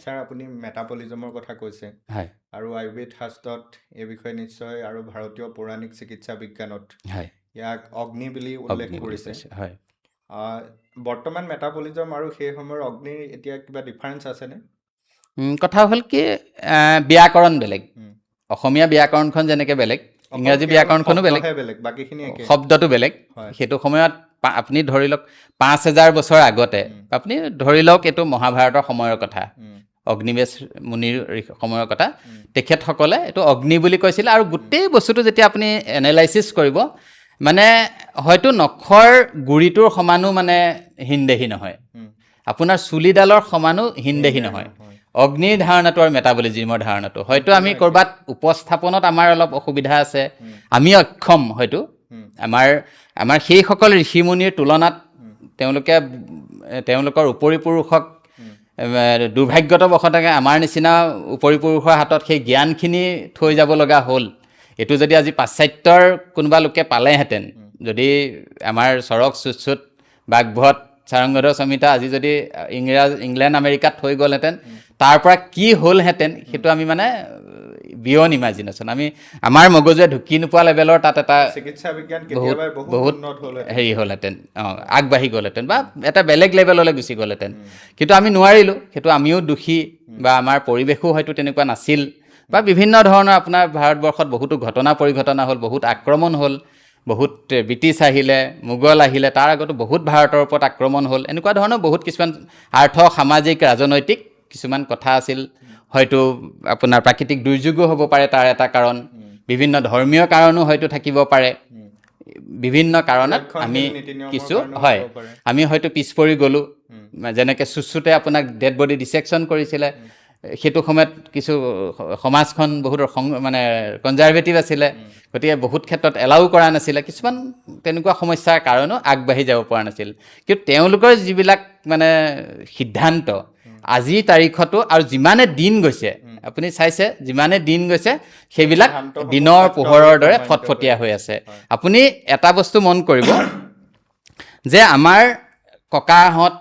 ছাৰ, আপুনি মেটাবলিজমৰ কথা কৈছে হয় আৰু আয়ুৰ্বেদ শাস্ত্ৰত এই বিষয়ে নিশ্চয় আৰু ভাৰতীয় পৌৰাণিক চিকিৎসা বিজ্ঞানত হয় ইয়াক অগ্নি বুলি উল্লেখ অগ্নি বুলি কৰিছে। কৈছে, হয়। বৰ্তমান মেটাবলিজম আৰু সেই সময়ৰ অগ্নিৰ এতিয়া কিবা ডিফাৰেঞ্চ আছেনে? কথা হ'ল কি, ব্যাকৰণ বেলেগ, উম, অসমীয়া ব্যাকৰণখন যেনেকৈ বেলেগ, অকল ইংৰাজী কেৱল ব্যাকৰণখনো বেলেগ, শব্দহে বেলেগ, বাকীখিনি একে। শব্দটো বেলেগ। হয়। সেইটো সময়ত আপুনি ধৰি লওক 5000 বছৰ আগতে, আপুনি ধৰি লওক এইটো মহাভাৰতৰ সময়ৰ কথা, অগ্নিবেশ মুনিৰ সময়ৰ কথা, তেখেতসকলে এইটো অগ্নি বুলি কৈছিলে। আৰু গোটেই বস্তুটো যেতিয়া আপুনি এনালাইচিছ কৰিব, মানে হয়তো নখৰ গুৰিটোৰ সমানো মানে হিনদেহী নহয়, আপোনাৰ চুলিডালৰ সমানো হিনদেহী নহয়। অগ্নিৰ ধাৰণাটো আৰু মেটাবলিজিমৰ ধাৰণাটো হয়তো আমি ক'ৰবাত উপস্থাপনত আমাৰ অলপ অসুবিধা আছে, আমি অক্ষম হয়তো, আমাৰ সেইসকল ঋষিমুনিৰ তুলনাত তেওঁলোকৰ উপৰিপুৰুষক দুৰ্ভাগ্যতবশতঃ আমাৰ নিচিনা উপৰিপুৰুষৰ হাতত সেই জ্ঞানখিনি থৈ যাব লগা হ'ল। এইটো যদি আজি পাশ্চাত্যৰ কোনোবা লোকে পালেহেঁতেন, যদি আমাৰ চৰক চুচ্ছুত বাগভট চাৰংগধৰ সমিতা আজি যদি ইংলেণ্ড আমেৰিকাত থৈ গ'লহেঁতেন, তাৰ পৰা কি হ'লহেঁতেন সেইটো আমি মানে বিয়ন ইমাজিনেশ্যন, আমাৰ মগজুৱে ঢুকি নোপোৱা লেভেলৰ তাত এটা চিকিৎসা বিজ্ঞান বহুত কেতিয়াবাই বহুত উন্নত হ'লহেঁতেন। হেৰি হ'লহেঁতেন, আগবাঢ়ি গ'লহেঁতেন বা এটা বেলেগ লেভেললৈ গুচি গ'লহেঁতেন। কিন্তু আমি নোৱাৰিলোঁ, সেইটো আমিও দোষী, বা আমাৰ পৰিৱেশো হয়তো তেনেকুৱা নাছিল, বা বিভিন্ন ধৰণৰ আপোনাৰ ভাৰতবৰ্ষত বহুতো ঘটনা পৰিঘটনা হ'ল, বহুত আক্ৰমণ হ'ল, বহুত ব্ৰিটিছ আহিলে, মোগল আহিলে, তাৰ আগতো বহুত ভাৰতৰ ওপৰত আক্ৰমণ হ'ল, এনেকুৱা ধৰণৰ বহুত কিছুমান আৰ্থ সামাজিক ৰাজনৈতিক কিছুমান কথা আছিল। হয়তো আপোনাৰ প্ৰাকৃতিক দুৰ্যোগো হ'ব পাৰে তাৰ এটা কাৰণ, বিভিন্ন ধৰ্মীয় কাৰণো হয়তো থাকিব পাৰে, বিভিন্ন কাৰণত আমি কিছু হয় আমি হয়তো পিছ পৰি গ'লোঁ। যেনেকৈ চুচ্ছুতে আপোনাক ডেড বডি ডিছেকশ্যন কৰিছিলে, সেইটো সময়ত কিছু সমাজখন বহুত মানে কনজাৰভেটিভ আছিলে, গতিকে বহুত ক্ষেত্ৰত এলাউ কৰা নাছিলে, কিছুমান তেনেকুৱা সমস্যাৰ কাৰণেও আগবাঢ়ি যাব পৰা নাছিল। কিন্তু তেওঁলোকৰ যিবিলাক মানে সিদ্ধান্ত আজিৰ তাৰিখতো, আৰু যিমানে দিন গৈছে আপুনি চাইছে, যিমানে দিন গৈছে সেইবিলাক দিনৰ পোহৰৰ দৰে ফটফটীয়া হৈ আছে। আপুনি এটা বস্তু মন কৰিব যে আমাৰ ককাহঁত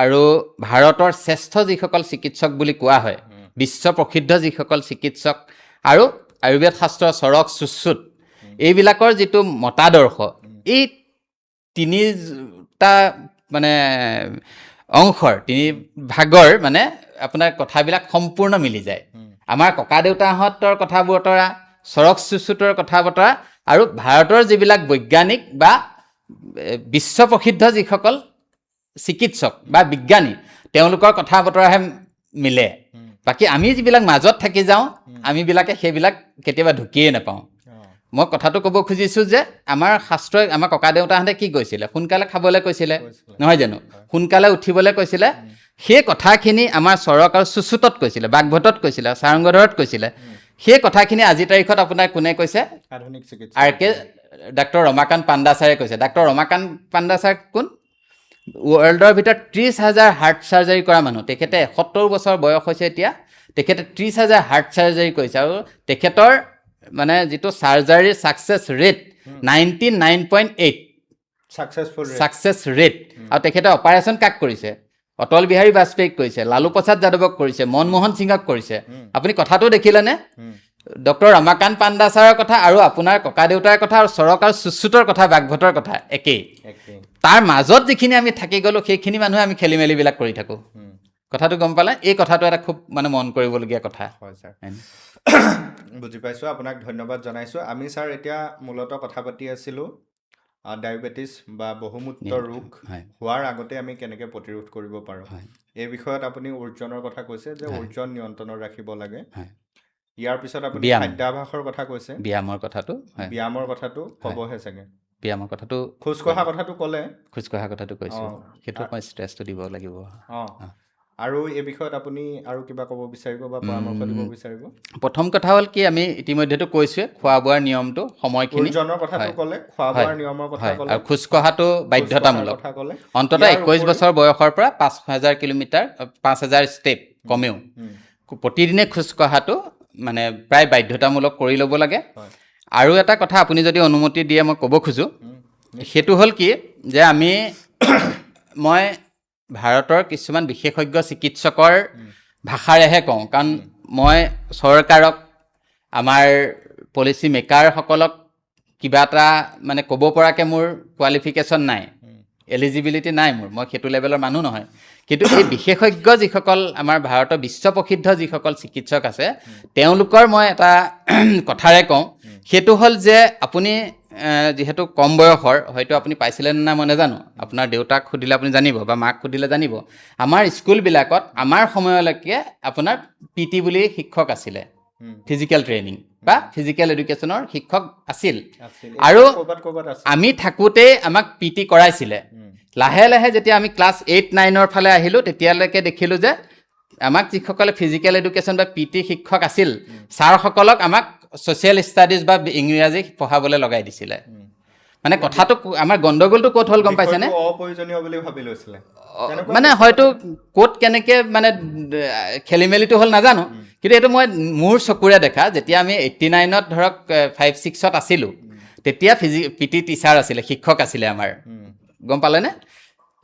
আৰু ভাৰতৰ শ্ৰেষ্ঠ যিসকল চিকিৎসক বুলি কোৱা হয়, বিশ্ব প্ৰসিদ্ধ যিসকল চিকিৎসক আৰু আয়ুৰ্বেদ শাস্ত্ৰৰ চৰক চুচ্ছুত, এইবিলাকৰ যিটো মতাদৰ্শ, এই তিনিটা মানে অংশৰ, তিনি ভাগৰ মানে আপোনাৰ কথাবিলাক সম্পূৰ্ণ মিলি যায়। আমাৰ ককা দেউতাহঁতৰ কথা বতৰা, চৰক চুচ্ছুতৰ কথা বতৰা, আৰু ভাৰতৰ যিবিলাক বৈজ্ঞানিক বা বিশ্ব প্ৰসিদ্ধ যিসকল চিকিৎসক বা বিজ্ঞানী, তেওঁলোকৰ কথা বতৰাহে মিলে। বাকী আমি যিবিলাক মাজত থাকি যাওঁ, আমিবিলাকে সেইবিলাক কেতিয়াবা ঢুকিয়ে নাপাওঁ। মই কথাটো ক'ব খুজিছোঁ যে আমাৰ শাস্ত্ৰই, আমাৰ ককা দেউতাহঁতে কি কৈছিলে? সোনকালে খাবলৈ কৈছিলে, নহয় জানো? সোনকালে উঠিবলৈ কৈছিলে। সেই কথাখিনি আমাৰ চৰক আৰু চুচ্ছুতত কৈছিলে, বাগভটত কৈছিলে, চাৰংগধৰত কৈছিলে। সেই কথাখিনি আজিৰ তাৰিখত আপোনাৰ কোনে কৈছে? আধুনিক চিকিৎসা ডাক্তৰ ৰমাকান্ত পাণ্ডা ছাৰে কৈছে। ডাক্তৰ ৰমাকান্ত পাণ্ডা ছাৰ কোন? ৱৰ্ল্ডৰ ভিতৰত 30,000 হাৰ্ট চাৰ্জাৰী কৰা মানুহ। তেখেতে 71 বছৰ বয়স হৈছে এতিয়া, তেখেতে 30,000 হাৰ্ট চাৰ্জাৰী কৰিছে, আৰু তেখেতৰ মানে যিটো চাৰ্জাৰীৰ ছাকচেছ ৰেট 99.8 ছাকচেছ ৰেট। আৰু তেখেতে অপাৰেশ্যন কাক কৰিছে? অটল বিহাৰী বাজপেয়ীক কৰিছে, লালু প্ৰসাদ যাদৱক কৰিছে, মনমোহন সিঙক কৰিছে। আপুনি কথাটো দেখিলেনে? ডক্টৰ ৰমাকান্ত পাণ্ডা ছাৰৰ কথা আৰু আপোনাৰ ককা দেউতাৰ কথা আৰু চৰক আৰু সুশ্ৰুতৰ কথা বাগভটৰ কথা একেই তাৰ মাজত যিখিনি আমি থাকি গ'লোঁ সেইখিনি মানুহে আমি খেলি মেলিবিলাক কৰি থাকোঁ কথাটো গম পালে এই কথাটো এটা খুব মানে মন কৰিবলগীয়া কথা হয় ছাৰ বুজি পাইছোঁ আপোনাক ধন্যবাদ জনাইছোঁ আমি ছাৰ এতিয়া মূলতঃ কথা পাতি আছিলোঁ ডায়েবেটিছ বা বহুমূত্ৰ ৰোগ হোৱাৰ আগতে আমি কেনেকৈ প্ৰতিৰোধ কৰিব পাৰোঁ এই বিষয়ত আপুনি ওজনৰ কথা কৈছে যে ওজন নিয়ন্ত্ৰণত ৰাখিব লাগে ইয়াৰ পিছত আপুনি খাদ্যাভ্যাসৰ কথা কৈছে ব্যায়ামৰ কথাটো ক'বহে চাগে ব্যায়ামৰ কথাটো খোজকঢ়া কথাটো ক'লে খোজকঢ়া কথাটো কৈছোঁ সেইটো মই ষ্ট্ৰেছটো দিব লাগিব আৰু এই বিষয়ত আপুনি আৰু কিবা ক'ব বিচাৰিব বা পৰামৰ্শ দিব বিচাৰিব প্ৰথম কথা হ'ল কি আমি ইতিমধ্যেতো কৈছোঁৱে খোৱা বোৱাৰ নিয়মটো সময়খিনি ওজনৰ কথাটো ক'লে খোৱা বোৱাৰ নিয়মৰ কথা ক'লে আৰু খোজকঢ়াটো বাধ্যতামূলক অন্ততঃ 21 বছৰ বয়সৰ পৰা 5,000 কিলোমিটাৰ 5,000 ষ্টেপ কমেও প্ৰতিদিনে খোজকঢ়াটো মানে প্ৰায় বাধ্যতামূলক কৰি ল'ব লাগে আৰু এটা কথা আপুনি যদি অনুমতি দিয়ে মই ক'ব খোজোঁ সেইটো হ'ল কি যে মই ভাৰতৰ কিছুমান বিশেষজ্ঞ চিকিৎসকৰ ভাষাৰেহে কওঁ কাৰণ মই চৰকাৰক আমাৰ পলিচি মেকাৰসকলক কিবা এটা মানে ক'ব পৰাকৈ মোৰ কোৱালিফিকেশ্যন নাই এলিজিবিলিটি নাই মই সেইটো লেভেলৰ মানুহ নহয় কিন্তু এই বিশেষজ্ঞ যিসকল আমাৰ ভাৰতৰ বিশ্বপ্ৰসিদ্ধ যিসকল চিকিৎসক আছে তেওঁলোকৰ মই এটা কথাৰে কওঁ সেইটো হ'ল যে আপুনি যিহেতু কম বয়সৰ হয়তো আপুনি পাইছিলে নে মই নাজানো আপোনাৰ দেউতাক সুধিলে আপুনি জানিব বা মাক সুধিলে জানিব আমাৰ স্কুলবিলাকত আমাৰ সময়লৈকে আপোনাৰ PT বুলি শিক্ষক আছিলে ফিজিকেল ট্ৰেইনিং বা ফিজিকেল এডুকেশ্যনৰ শিক্ষক আছিল আৰু আমি থাকোঁতেই আমাক PT কৰাইছিলে লাহে লাহে যেতিয়া আমি ক্লাছ 8-9ৰ ফালে আহিলোঁ তেতিয়ালৈকে দেখিলোঁ যে আমাক যিসকলে ফিজিকেল এডুকেশ্যন বা PT শিক্ষক আছিল ছাৰসকলক আমাক ছ'চিয়েল ষ্টাডিজ বা ইংৰাজী পঢ়াবলৈ লগাই দিছিলে মানে কথাটো আমাৰ গণ্ডগোলটো ক'ত হ'ল গম পাইছেনে অপ্ৰয়োজনীয় বুলি ভাবি লৈছিলে মানে হয়তো ক'ত কেনেকৈ মানে খেলি মেলিটো হ'ল নাজানো কিন্তু এইটো মই মোৰ চকুৰে দেখা যেতিয়া আমি 89ত ধৰক 5-6ত আছিলোঁ তেতিয়া PT টিচাৰ আছিলে শিক্ষক আছিলে আমাৰ গম পালেনে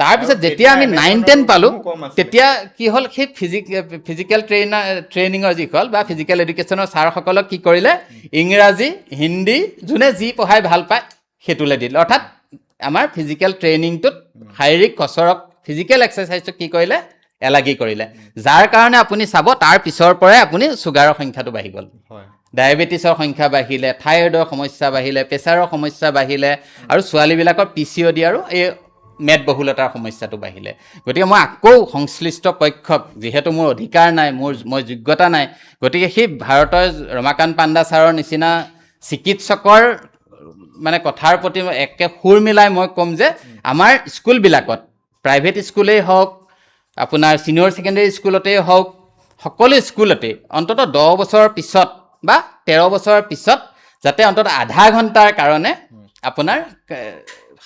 তাৰপিছত যেতিয়া আমি 9-10 পালোঁ তেতিয়া কি হ'ল সেই ফিজিকেল ট্ৰেইনিঙৰ যিসকল বা ফিজিকেল এডুকেশ্যনৰ ছাৰসকলক কি কৰিলে ইংৰাজী হিন্দী যোনে যি পঢ়াই ভাল পায় সেইটোলৈ দিলে অৰ্থাৎ আমাৰ ফিজিকেল ট্ৰেইনিংটোত শাৰীৰিক কচৰৎ ফিজিকেল এক্সাৰচাইজটো কি কৰিলে এলাগী কৰিলে যাৰ কাৰণে আপুনি চাব তাৰ পিছৰ পৰাই আপুনি ছুগাৰৰ সংখ্যাটো বাঢ়ি গ'ল ডায়েবেটিছৰ সংখ্যা বাঢ়িলে থাইৰয়ডৰ সমস্যা বাঢ়িলে প্ৰেছাৰৰ সমস্যা বাঢ়িলে আৰু ছোৱালীবিলাকৰ PCOD আৰু এই মেদবহুলতাৰ সমস্যাটো বাঢ়িলে গতিকে মই আকৌ সংশ্লিষ্ট পক্ষক যিহেতু মোৰ অধিকাৰ নাই মই যোগ্যতা নাই গতিকে সেই ভাৰতৰ ৰমাকান্ত পাণ্ডা ছাৰৰ নিচিনা চিকিৎসকৰ মানে কথাৰ প্ৰতি একে সুৰ মিলাই মই ক'ম যে আমাৰ স্কুলবিলাকত প্ৰাইভেট স্কুলেই হওক আপোনাৰ ছিনিয়ৰ ছেকেণ্ডেৰী স্কুলতেই হওক সকলো স্কুলতেই অন্ততঃ 10 বছৰৰ পিছত বা 13 বছৰৰ পিছত যাতে অন্ততঃ আধা ঘণ্টাৰ কাৰণে আপোনাৰ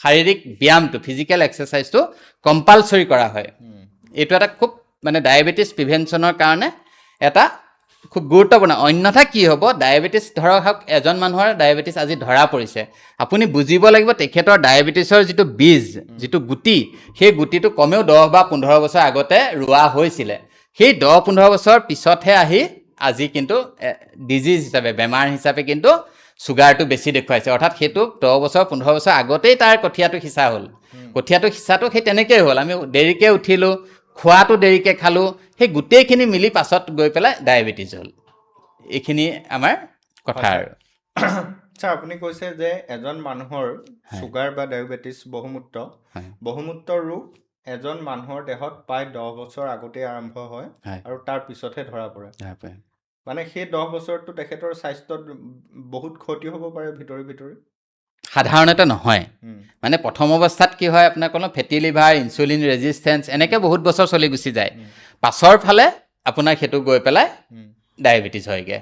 শাৰীৰিক ব্যায়ামটো ফিজিকেল এক্সাৰচাইজটো কম্পালচৰি কৰা হয় এইটো এটা খুব মানে ডায়েবেটিছ প্ৰিভেনশ্যনৰ কাৰণে এটা খুব গুৰুত্বপূৰ্ণ অন্যথা কি হ'ব ডায়েবেটিছ ধৰক এজন মানুহৰ ডায়েবেটিছ আজি ধৰা পৰিছে আপুনি বুজিব লাগিব তেখেতৰ ডায়েবেটিছৰ যিটো বীজ যিটো গুটি সেই গুটিটো কমেও 10 বা 15 বছৰ আগতে ৰোৱা হৈছিলে সেই 10-15 বছৰ পিছতহে আহি আজি কিন্তু ডিজিজ হিচাপে বেমাৰ হিচাপে কিন্তু ছুগাৰটো বেছি দেখুৱাইছে অৰ্থাৎ সেইটো 10 বছৰ 15 বছৰ আগতেই তাৰ কঠীয়াটো সিঁচা হ'ল কঠীয়াটো সিঁচাটো সেই তেনেকেই হ'ল আমি দেৰিকৈ উঠিলোঁ খোৱাটো দেৰিকৈ খালোঁ সেই গোটেইখিনি মিলি পাছত গৈ পেলাই ডায়েবেটিছ হ'ল এইখিনি আমাৰ কথা আৰু ছাৰ আপুনি কৈছে যে এজন মানুহৰ ছুগাৰ বা ডায়েবেটিছ বহুমূত্ৰ ৰোগ এজন মানুহৰ দেহত প্ৰায় 10 বছৰ আগতেই আৰম্ভ হয় আৰু তাৰ পিছতহে ধৰা পৰে মানে সেই 10 বছৰটো তেখেতৰ স্বাস্থ্যত বহুত ক্ষতি হ'ব পাৰে ভিতৰি সাধাৰণতে নহয় মানে প্ৰথম অৱস্থাত কি হয় আপোনাক ক'লোঁ ফেটি লিভাৰ ইনচুলিন ৰেজিষ্টেঞ্চ এনেকৈ বহুত বছৰ চলি গুচি যায় পাছৰ ফালে আপোনাৰ সেইটো গৈ পেলাই ডায়েবেটিছ হয়গৈ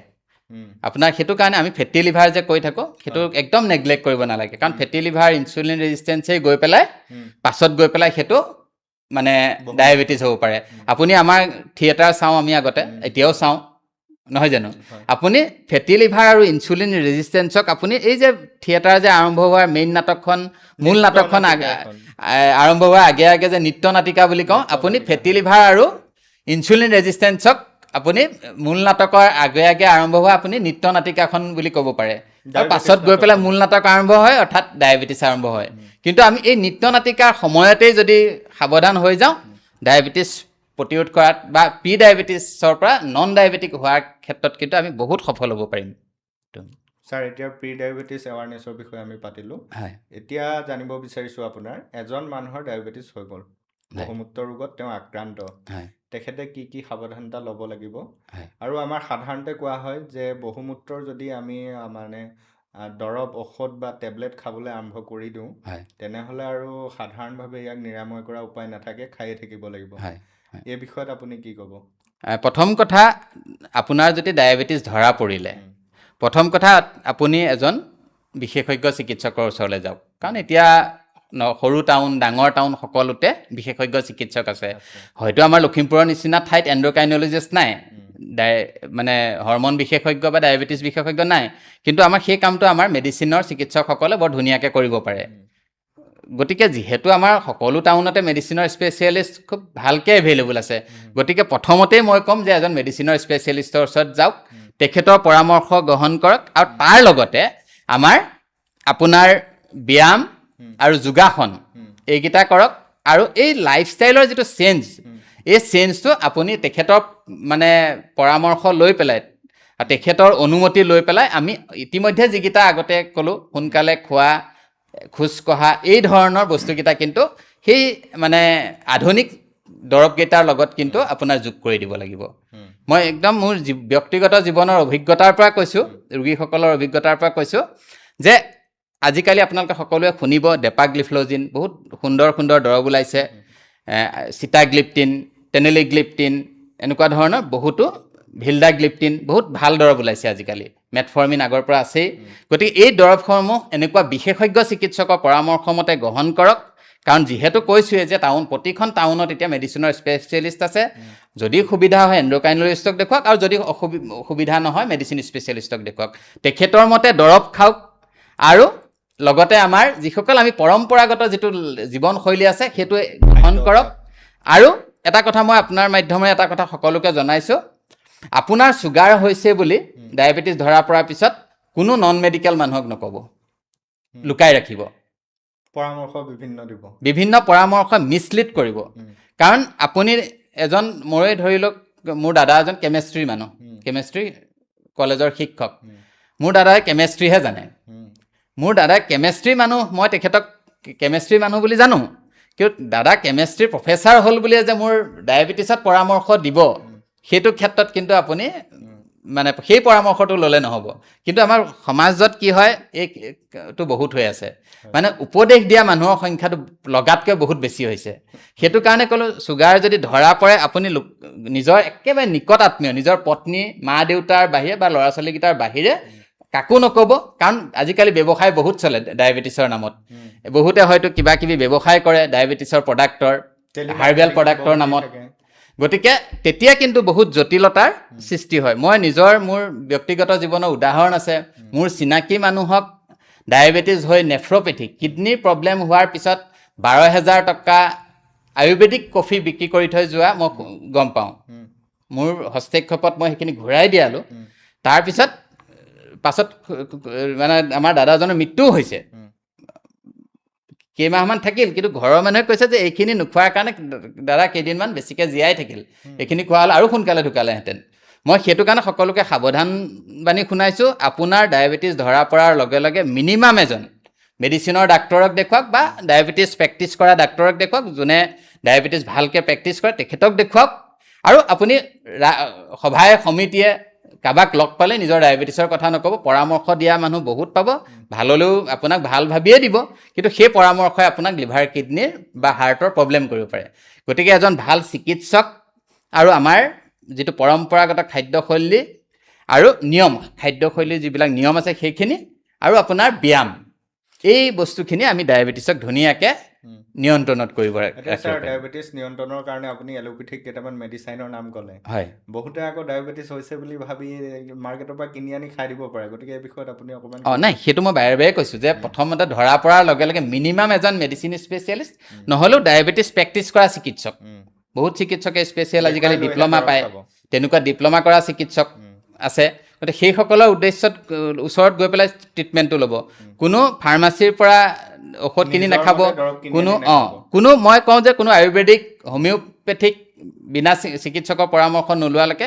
আপোনাৰ সেইটো কাৰণে আমি ফেটি লিভাৰ যে কৈ থাকোঁ সেইটো একদম নেগলেক্ট কৰিব নালাগে কাৰণ ফেটি লিভাৰ ইনচুলিন ৰেজিষ্টেঞ্চেই গৈ পেলাই পাছত গৈ পেলাই সেইটো মানে ডায়েবেটিছ হ'ব পাৰে আপুনি আমাৰ থিয়েটাৰ চাওঁ আমি আগতে এতিয়াও চাওঁ নহয় জানো আপুনি ফেটি লিভাৰ আৰু ইনচুলিন ৰেজিষ্টেঞ্চক আপুনি এই যে থিয়েটাৰ যে আৰম্ভ হোৱাৰ মেইন নাটকখন মূল নাটকখন আৰম্ভ হোৱাৰ আগে আগে যে নৃত্য নাটিকা বুলি কওঁ আপুনি ফেটি লিভাৰ আৰু ইনচুলিন ৰেজিষ্টেঞ্চক আপুনি মূল নাটকৰ আগে আগে আৰম্ভ হোৱা আপুনি নৃত্য নাটিকাখন বুলি ক'ব পাৰে আৰু পাছত গৈ পেলাই মূল নাটক আৰম্ভ হয় অৰ্থাৎ ডায়েবেটিছ আৰম্ভ হয় কিন্তু আমি এই নৃত্য নাটিকাৰ সময়তেই যদি সাৱধান হৈ যাওঁ ডায়েবেটিছ প্ৰতিৰোধ কৰাত বা প্ৰি ডায়েবেটিছৰ পৰা নন ডায়েবেটিক হোৱাৰ ক্ষেত্ৰত কিন্তু আমি বহুত সফল হ'ব পাৰিম ছাৰ এতিয়া প্ৰি ডায়েবেটিছ এৱাৰনেছৰ বিষয়ে আমি পাতিলোঁ হয় এতিয়া জানিব বিচাৰিছোঁ আপোনাৰ এজন মানুহৰ ডায়েবেটিছ হৈ গ'ল বহুমূত্ৰ ৰোগত তেওঁ আক্ৰান্ত হয় তেখেতে কি কি সাৱধানতা ল'ব লাগিব হয় আৰু আমাৰ সাধাৰণতে কোৱা হয় যে বহুমূত্ৰৰ যদি আমি মানে দৰৱ ঔষধ বা টেবলেট খাবলৈ আৰম্ভ কৰি দিওঁ হয় তেনেহ'লে আৰু সাধাৰণভাৱে ইয়াক নিৰাময় কৰা উপায় নাথাকে খায়ে থাকিব লাগিব হয় এই বিষয়ত আপুনি কি ক'ব প্ৰথম কথা আপোনাৰ যদি ডায়েবেটিছ ধৰা পৰিলে প্ৰথম কথা আপুনি এজন বিশেষজ্ঞ চিকিৎসকৰ ওচৰলৈ যাওক কাৰণ এতিয়া সৰু টাউন ডাঙৰ টাউন সকলোতে বিশেষজ্ঞ চিকিৎসক আছে হয়তো আমাৰ লখিমপুৰৰ নিচিনা ঠাইত এণ্ডক্ৰাইনলজিষ্ট নাই মানে হৰমন বিশেষজ্ঞ বা ডায়েবেটিছ বিশেষজ্ঞ নাই কিন্তু আমাৰ সেই কামটো আমাৰ মেডিচিনৰ চিকিৎসকসকলে বৰ ধুনীয়াকৈ কৰিব পাৰে গতিকে যিহেতু আমাৰ সকলো টাউনতে মেডিচিনৰ স্পেচিয়েলিষ্ট খুব ভালকৈ এভেইলেবল আছে গতিকে প্ৰথমতেই মই ক'ম যে এজন মেডিচিনৰ স্পেচিয়েলিষ্টৰ ওচৰত যাওক তেখেতৰ পৰামৰ্শ গ্ৰহণ কৰক আৰু তাৰ লগতে আপোনাৰ ব্যায়াম আৰু যোগাসন এইকেইটা কৰক আৰু এই লাইফষ্টাইলৰ যিটো চেঞ্জ এই চেঞ্জটো আপুনি তেখেতৰ মানে পৰামৰ্শ লৈ পেলাই আৰু তেখেতৰ অনুমতি লৈ পেলাই আমি ইতিমধ্যে যিকেইটা আগতে ক'লোঁ সোনকালে খোৱা খোজকঢ়া এই ধৰণৰ বস্তুকেইটা কিন্তু সেই মানে আধুনিক দৰৱকেইটাৰ লগত কিন্তু আপোনাৰ যোগ কৰি দিব লাগিব মই একদম মোৰ ব্যক্তিগত জীৱনৰ অভিজ্ঞতাৰ পৰা কৈছোঁ ৰোগীসকলৰ অভিজ্ঞতাৰ পৰা কৈছোঁ যে আজিকালি আপোনালোকে সকলোৱে শুনিব ডেপাগ্লিফ্ল'জিন বহুত সুন্দৰ সুন্দৰ দৰৱ ওলাইছে চিটাগ্লিপ্টিন টেনেলিগ্লিপ্টিন এনেকুৱা ধৰণৰ বহুতো ভিলডাগ্লিপ্টিন বহুত ভাল দৰৱ ওলাইছে আজিকালি মেটফৰ্মিন আগৰ পৰা আছেই গতিকে এই দৰৱসমূহ এনেকুৱা বিশেষজ্ঞ চিকিৎসকৰ পৰামৰ্শ মতে গ্ৰহণ কৰক কাৰণ যিহেতু কৈছোঁৱে যে প্ৰতিখন টাউনত এতিয়া মেডিচিনৰ স্পেচিয়েলিষ্ট আছে যদি সুবিধা হয় এণ্ডক্ৰাইনলজিষ্টক দেখুৱাওক আৰু যদি অসুবিধা নহয় মেডিচিন স্পেচিয়েলিষ্টক দেখুৱাওক তেখেতৰ মতে দৰৱ খাওক আৰু লগতে আমাৰ যিসকল আমি পৰম্পৰাগত যিটো জীৱনশৈলী আছে সেইটো গ্ৰহণ কৰক আৰু এটা কথা মই আপোনাৰ মাধ্যমেৰে এটা কথা সকলোকে জনাইছোঁ আপোনাৰ চুগাৰ হৈছে বুলি ডায়েবেটিছ ধৰা পৰাৰ পিছত কোনো নন মেডিকেল মানুহক নক'ব লুকাই ৰাখিব পৰামৰ্শ বিভিন্ন পৰামৰ্শ মিছলিড কৰিব কাৰণ আপুনি এজন মোৰে ধৰি লওক মোৰ দাদা এজন কেমেষ্ট্ৰিৰ মানুহ কেমেষ্ট্ৰি কলেজৰ শিক্ষক মোৰ দাদাই কেমেষ্ট্ৰিহে জানে মোৰ দাদাই কেমেষ্ট্ৰি মানুহ মই তেখেতক কেমেষ্ট্ৰি মানুহ বুলি জানো কিন্তু দাদা কেমেষ্ট্ৰিৰ প্ৰফেচাৰ হ'ল বুলিয়ে যে মোৰ ডায়েবেটিছত পৰামৰ্শ দিব সেইটো ক্ষেত্ৰত কিন্তু আপুনি মানে সেই পৰামৰ্শটো ল'লে নহ'ব কিন্তু আমাৰ সমাজত কি হয় এইটো বহুত হৈ আছে মানে উপদেশ দিয়া মানুহৰ সংখ্যাটো লগাতকৈ বহুত বেছি হৈছে সেইটো কাৰণে ক'লোঁ চুগাৰ যদি ধৰা পৰে আপুনি নিজৰ একেবাৰে নিকট আত্মীয় নিজৰ পত্নী মা দেউতাৰ বাহিৰে বা ল'ৰা ছোৱালীকেইটাৰ বাহিৰে কাকো নক'ব কাৰণ আজিকালি ব্যৱসায় বহুত চলে ডায়েবেটিছৰ নামত বহুতে হয়তো কিবা কিবি ব্যৱসায় কৰে ডায়েবেটিছৰ প্ৰডাক্টৰ হাৰ্বেল প্ৰডাক্টৰ নামত গতিকে তেতিয়া কিন্তু বহুত জটিলতাৰ সৃষ্টি হয় মই মোৰ ব্যক্তিগত জীৱনৰ উদাহৰণ আছে মোৰ চিনাকি মানুহক ডায়েবেটিছ হৈ নেফ্ৰ'পেথিক কিডনীৰ প্ৰব্লেম হোৱাৰ পিছত 12,000 টকা আয়ুৰ্বেদিক কফি বিক্ৰী কৰি থৈ যোৱা মই গম পাওঁ মোৰ হস্তক্ষেপত মই সেইখিনি ঘূৰাই দিয়ালোঁ তাৰপিছত মানে আমাৰ দাদাজনৰ মৃত্যুও হৈছে কেইমাহমান থাকিল কিন্তু ঘৰৰ মানুহে কৈছে যে এইখিনি নোখোৱাৰ কাৰণে দাদা কেইদিনমান বেছিকৈ জীয়াই থাকিল এইখিনি খোৱা হ'লে আৰু সোনকালে ঢুকালেহেঁতেন মই সেইটো কাৰণে সকলোকে সাৱধানবাণী শুনাইছোঁ আপোনাৰ ডায়েবেটিছ ধৰা পৰাৰ লগে লগে মিনিমাম এজন মেডিচিনৰ ডাক্তৰক দেখুৱাওক বা ডায়েবেটিছ প্ৰেক্টিছ কৰা ডাক্তৰক দেখুৱাওক যোনে ডায়েবেটিছ ভালকৈ প্ৰেক্টিছ কৰে তেখেতক দেখুৱাওক আৰু আপুনি সভাই সমিতিয়ে কাৰোবাক লগ পালে নিজৰ ডায়েবেটিছৰ কথা নক'ব পৰামৰ্শ দিয়া মানুহ বহুত পাব ভাললৈও আপোনাক ভাল ভাবিয়ে দিব কিন্তু সেই পৰামৰ্শই আপোনাক লিভাৰ কিডনীৰ বা হাৰ্টৰ প্ৰব্লেম কৰিব পাৰে গতিকে এজন ভাল চিকিৎসক আৰু আমাৰ যিটো পৰম্পৰাগত খাদ্যশৈলী আৰু খাদ্যশৈলীৰ যিবিলাক নিয়ম আছে সেইখিনি আৰু আপোনাৰ ব্যায়াম এই বস্তুখিনি আমি ডায়েবেটিছক ধুনীয়াকৈ নিয়ন্ত্ৰণত কৰিব ডায়েবেটিছ নিয়ন্ত্ৰণৰ কাৰণে আপুনি এলোপেথিক কেইটামান মেডিচাইনৰ নাম ক'লে হয় বহুতে আকৌ ডায়েবেটিছ হৈছে বুলি ভাবি মাৰ্কেটৰ পৰা কিনি আনি খাই দিব পাৰে গতিকে এই বিষয়ত আপুনি অকণমান নাই সেইটো মই বাৰে বাৰে কৈছোঁ যে প্ৰথমতে ধৰা পৰাৰ লগে লগে মিনিমাম এজন মেডিচিন স্পেচিয়েলিষ্ট নহ'লেও ডায়েবেটিছ প্ৰেক্টিছ কৰা চিকিৎসক বহুত চিকিৎসকে স্পেচিয়েল আজিকালি ডিপ্ল'মা পায় তেনেকুৱা ডিপ্ল'মা কৰা চিকিৎসক আছে। গতিকে সেইসকলৰ উদ্দেশ্যত ওচৰত গৈ পেলাই ট্ৰিটমেণ্টটো ল'ব। কোনো ফাৰ্মাচীৰ পৰা ঔষধ কিনি নিজৰ নাখাব, মতে দৰৱ কিনি কোনো আনি নাখাব। কোনো মই কওঁ যে কোনো আয়ুৰ্বেদিক হোমিওপেথিক বিনা চিকিৎসকৰ পৰামৰ্শ নোলোৱালৈকে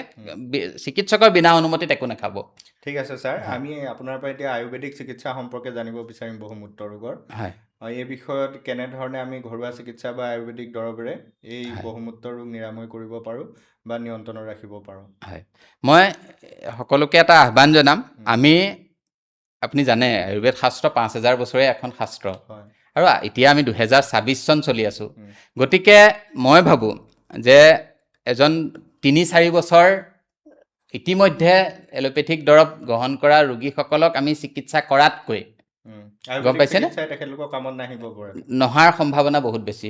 চিকিৎসকৰ বিনা অনুমতিত একো নাখাব। ঠিক আছে ছাৰ, আমি আপোনাৰ পৰা এতিয়া আয়ুৰ্বেদিক চিকিৎসা সম্পৰ্কে জানিব বিচাৰিম বহুমূত্ৰ ৰোগৰ। হয়, এই বিষয়ত কেনেধৰণে আমি ঘৰুৱা চিকিৎসা বা আয়ুৰ্বেদিক দৰৱেৰে এই হয়। বহুমূত্ৰ ৰোগ নিৰাময় কৰিব পাৰোঁ বা নিয়ন্ত্ৰণত ৰাখিব পাৰোঁ। হয়, মই সকলোকে এটা আহ্বান জনাম। আপুনি জানে আয়ুৰ্বেদ শাস্ত্ৰ 5,000 বছৰীয়া এখন শাস্ত্ৰ, হয়। আৰু এতিয়া আমি 2026 চন চলি আছোঁ। গতিকে মই ভাবোঁ যে এজন 3-4 বছৰ ইতিমধ্যে এলোপেথিক দৰৱ গ্ৰহণ কৰা ৰোগীসকলক আমি চিকিৎসা কৰাতকৈ গম পাইছেনে, তেখেতলোকৰ কামত নাহিব পাৰে। নহাৰ সম্ভাৱনা বহুত বেছি।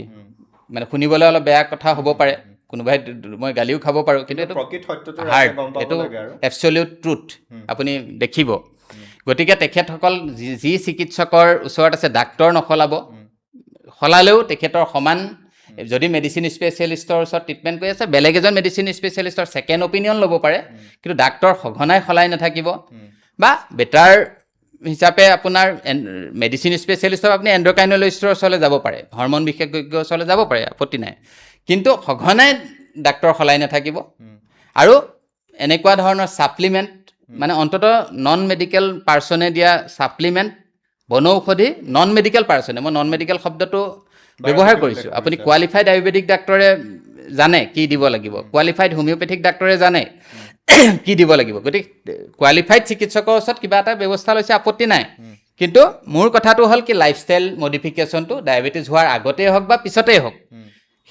মানে শুনিবলৈ অলপ বেয়া কথা হ'ব পাৰে, কোনোবাই মই গালিও খাব পাৰোঁ, কিন্তু এইটো প্ৰকৃত সত্যটো হাৰ্ড, গম পাব এইটো লাগে আৰু। এবছলিউট ট্ৰুথ আপুনি দেখিব। গতিকে তেখেতসকল যি চিকিৎসকৰ ওচৰত আছে ডাক্তৰ নসলাব, সলালেও তেখেতৰ সমান যদি মেডিচিন স্পেচিয়েলিষ্টৰ ওচৰত ট্ৰিটমেণ্ট কৰি আছে, বেলেগ এজন মেডিচিন স্পেচিয়েলিষ্টৰ ছেকেণ্ড অপিনিয়ন ল'ব পাৰে, কিন্তু ডাক্তৰ সঘনাই সলাই নাথাকিব। বা বেটাৰ হিচাপে আপোনাৰ মেডিচিন স্পেচিয়েলিষ্টক আপুনি এণ্ড্ৰক্ৰাইনলজিষ্টৰ ওচৰলৈ যাব পাৰে, হৰমন বিশেষজ্ঞৰ ওচৰলৈ যাব পাৰে, আপত্তি নাই, কিন্তু সঘনাই ডাক্তৰ সলাই নাথাকিব। আৰু এনেকুৱা ধৰণৰ ছাপ্লিমেণ্ট, মানে অন্ততঃ নন মেডিকেল পাৰ্চনে দিয়া ছাপ্লিমেণ্ট, বনৌষধি নন মেডিকেল পাৰ্চনে, মই নন মেডিকেল শব্দটো ব্যৱহাৰ কৰিছোঁ। আপুনি কোৱালিফাইড আয়ুৰ্বেদিক ডাক্তৰে জানে কি দিব লাগিব, কোৱালিফাইড হোমিওপেথিক ডাক্তৰে জানে কি দিব লাগিব। গতিকে কোৱালিফাইড চিকিৎসকৰ ওচৰত কিবা এটা ব্যৱস্থা লৈছে, আপত্তি নাই। কিন্তু মোৰ কথাটো হ'ল কি, লাইফষ্টাইল মডিফিকেশ্যনটো ডায়েবেটিছ হোৱাৰ আগতেই হওক বা পিছতেই হওক,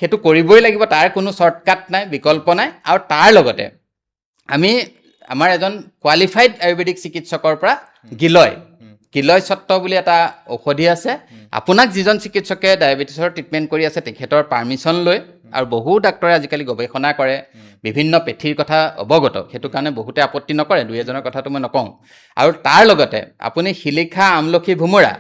সেইটো কৰিবই লাগিব, তাৰ কোনো শ্বৰ্টকাট নাই, বিকল্প নাই। আৰু তাৰ লগতে আমি আমাৰ এজন কোৱালিফাইড আয়ুৰ্বেদিক চিকিৎসকৰ পৰা গিলয় সত্ব বুলি এটা ঔষধি আছে, আপোনাক যিজন চিকিৎসকে ডায়েবেটিছৰ ট্ৰিটমেণ্ট কৰি আছে তেখেতৰ পাৰ্মিশ্যন লৈ, আৰু বহু ডাক্তৰে আজিকালি গৱেষণা কৰে, বিভিন্ন পেথিৰ কথা অৱগত, সেইটো কাৰণে বহুতে আপত্তি নকৰে, 2-এজনৰ কথাটো মই নকওঁ। আৰু তাৰ লগতে আপুনি শিলিখা, আমলখি, ভোমোৰা,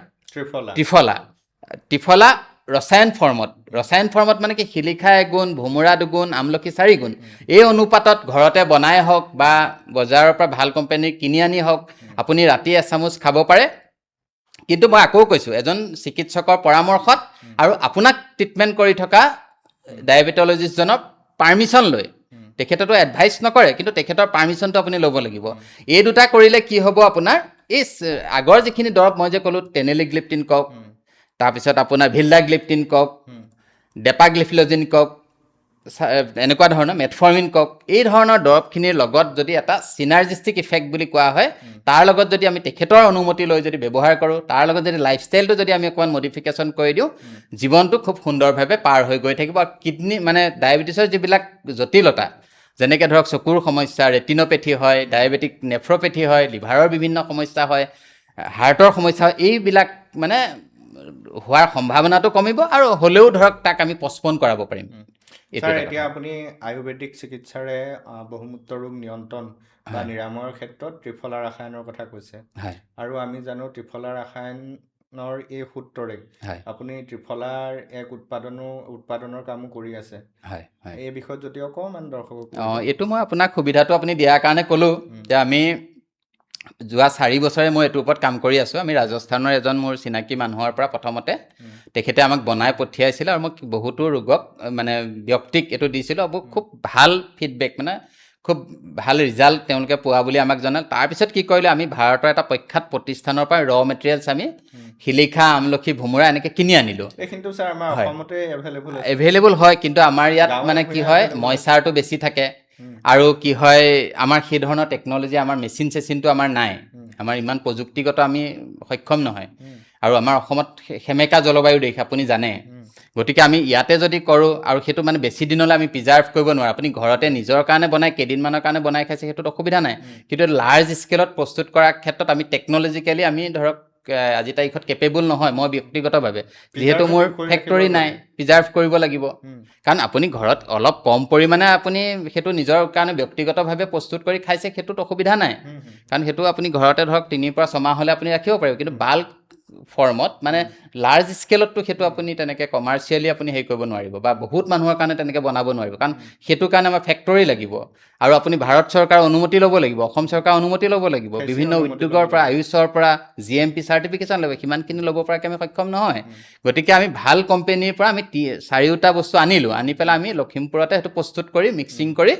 ত্ৰিফলা ৰসায়ন ফৰ্মত মানে কি, শিলিখা 1 গুণ, ভোমোৰা 2 গুণ, আমলখি 4 গুণ, এই অনুপাতত ঘৰতে বনাই হওক বা বজাৰৰ পৰা ভাল কোম্পানীৰ কিনি আনি হওক, আপুনি ৰাতি এচামুচ খাব পাৰে। কিন্তু মই আকৌ কৈছোঁ, এজন চিকিৎসকৰ পৰামৰ্শত আৰু আপোনাক ট্ৰিটমেণ্ট কৰি থকা ডায়েবেটলজিষ্টজনৰ পাৰ্মিশ্যন লৈ, তেখেতেতো এডভাইচ নকৰে, কিন্তু তেখেতৰ পাৰ্মিশ্যনটো আপুনি ল'ব লাগিব। এই দুটা কৰিলে কি হ'ব, আপোনাৰ এই আগৰ যিখিনি দৰৱ মই যে ক'লোঁ, টেনেলিগ্লিপ্টিন কওক, তাৰপিছত আপোনাৰ ভিল্ডাগ্লিপ্টিন কওক, ডেপাগ্লিফ্লজিন কওক, এনেকুৱা ধৰণৰ মেটফৰ্মিন কওক, এই ধৰণৰ দৰৱখিনিৰ লগত যদি এটা চিনাৰ্জিষ্টিক ইফেক্ট বুলি কোৱা হয়, তাৰ লগত যদি আমি তেখেতৰ অনুমতি লৈ যদি ব্যৱহাৰ কৰোঁ, তাৰ লগত যদি লাইফষ্টাইলটো যদি আমি অকণমান মডিফিকেশ্যন কৰি দিওঁ, জীৱনটো খুব সুন্দৰভাৱে পাৰ হৈ গৈ থাকিব। আৰু কিডনী মানে ডায়েবেটিছৰ যিবিলাক জটিলতা, যেনেকৈ ধৰক চকুৰ সমস্যা, ৰেটিনোপেথি হয়, ডায়েবেটিক নেফ্ৰ'পেথি হয়, লিভাৰৰ বিভিন্ন সমস্যা হয়, হাৰ্টৰ সমস্যা হয়, এইবিলাক মানে হোৱাৰ সম্ভাৱনাটো কমিব, আৰু হ'লেও ধৰক তাক আমি পষ্টপন কৰাব পাৰিম। ছাৰ, এতিয়া আপুনি আয়ুৰ্বেদিক চিকিৎসাৰে বহুমূত্ৰ ৰোগ নিয়ন্ত্ৰণ বা নিৰাময়ৰ ক্ষেত্ৰত ত্ৰিফলা ৰাসায়নৰ কথা কৈছে, আৰু আমি জানো ত্ৰিফলা ৰাসায়নৰ এই সূত্ৰৰে আপুনি ত্ৰিফলাৰ এক উৎপাদনৰ কামো কৰি আছে। এই বিষয়ত যদি অকণমান দৰ্শকক এইটো মই আপোনাক সুবিধাটো আপুনি দিয়াৰ কাৰণে ক'লোঁ যে আমি যোৱা 4 বছৰে মই এইটোৰ ওপৰত কাম কৰি আছোঁ। আমি ৰাজস্থানৰ এজন মোৰ চিনাকি মানুহৰ পৰা প্ৰথমতে তেখেতে আমাক বনাই পঠিয়াইছিলে, আৰু মই বহুতো ৰোগক মানে ব্যক্তিক এইটো দিছিলোঁ, আৰু খুব ভাল ফিডবেক, মানে খুব ভাল ৰিজাল্ট তেওঁলোকে পোৱা বুলি আমাক জনাল। তাৰপিছত কি কৰিলোঁ, আমি ভাৰতৰ এটা প্ৰখ্যাত প্ৰতিষ্ঠানৰ পৰা ৰ মেটেৰিয়েলছ আমি শিলিখা, আমলখি, ভোমোৰা এনেকৈ কিনি আনিলোঁ। এভেইলেবল হয়, কিন্তু আমাৰ ইয়াত মানে কি হয়, মইচাৰটো বেছি থাকে, আৰু কি হয়, আমাৰ সেই ধৰণৰ টেকন'লজি, আমাৰ মেচিনটো আমাৰ নাই, আমাৰ ইমান প্ৰযুক্তিগত আমি সক্ষম নহয়, আৰু আমাৰ অসমত সেমেকা জলবায়ু দেশ, আপুনি জানে। গতিকে আমি ইয়াতে যদি কৰোঁ, আৰু সেইটো মানে বেছি দিনলৈ আমি প্ৰিজাৰ্ভ কৰিব নোৱাৰোঁ। আপুনি ঘৰতে নিজৰ কাৰণে বনাই কেইদিনমানৰ কাৰণে বনাই খাইছে, সেইটোত অসুবিধা নাই, কিন্তু লাৰ্জ স্কেলত প্ৰস্তুত কৰাৰ ক্ষেত্ৰত আমি টেকন'লজিকেলি আমি ধৰক আজি তাৰিখত কেপেবল নহয়। মই ব্যক্তিগতভাৱে, যিহেতু মোৰ ফেক্টৰী নাই, প্ৰিজাৰ্ভ কৰিব লাগিব, কাৰণ আপুনি ঘৰত অলপ কম পৰিমাণে আপুনি সেইটো নিজৰ কাৰণে ব্যক্তিগতভাৱে প্ৰস্তুত কৰি খাইছে, সেইটোত অসুবিধা নাই, কাৰণ সেইটো আপুনি ঘৰতে ধৰক 3 পৰা 6 মাহ হ'লে আপুনি ৰাখিব পাৰিব। কিন্তু বাল্ক ফৰ্মত মানে লাৰ্জ স্কেলততো সেইটো আপুনি তেনেকৈ কমাৰ্চিয়েলি আপুনি হেৰি কৰিব নোৱাৰিব বা বহুত মানুহৰ কাৰণে তেনেকৈ বনাব নোৱাৰিব কাৰণ সেইটো কাৰণে আমাৰ ফেক্টৰী লাগিব আৰু আপুনি ভাৰত চৰকাৰৰ অনুমতি ল'ব লাগিব অসম চৰকাৰৰ অনুমতি ল'ব লাগিব বিভিন্ন উদ্যোগৰ পৰা আয়ুষৰ পৰা GMP চাৰ্টিফিকেশ্যন ল'ব সিমানখিনি ল'ব পৰাকৈ আমি সক্ষম নহয় গতিকে আমি ভাল কোম্পেনীৰ পৰা আমি 4টা বস্তু আনিলোঁ আনি পেলাই আমি লখিমপুৰতে সেইটো প্ৰস্তুত কৰি মিক্সিং কৰি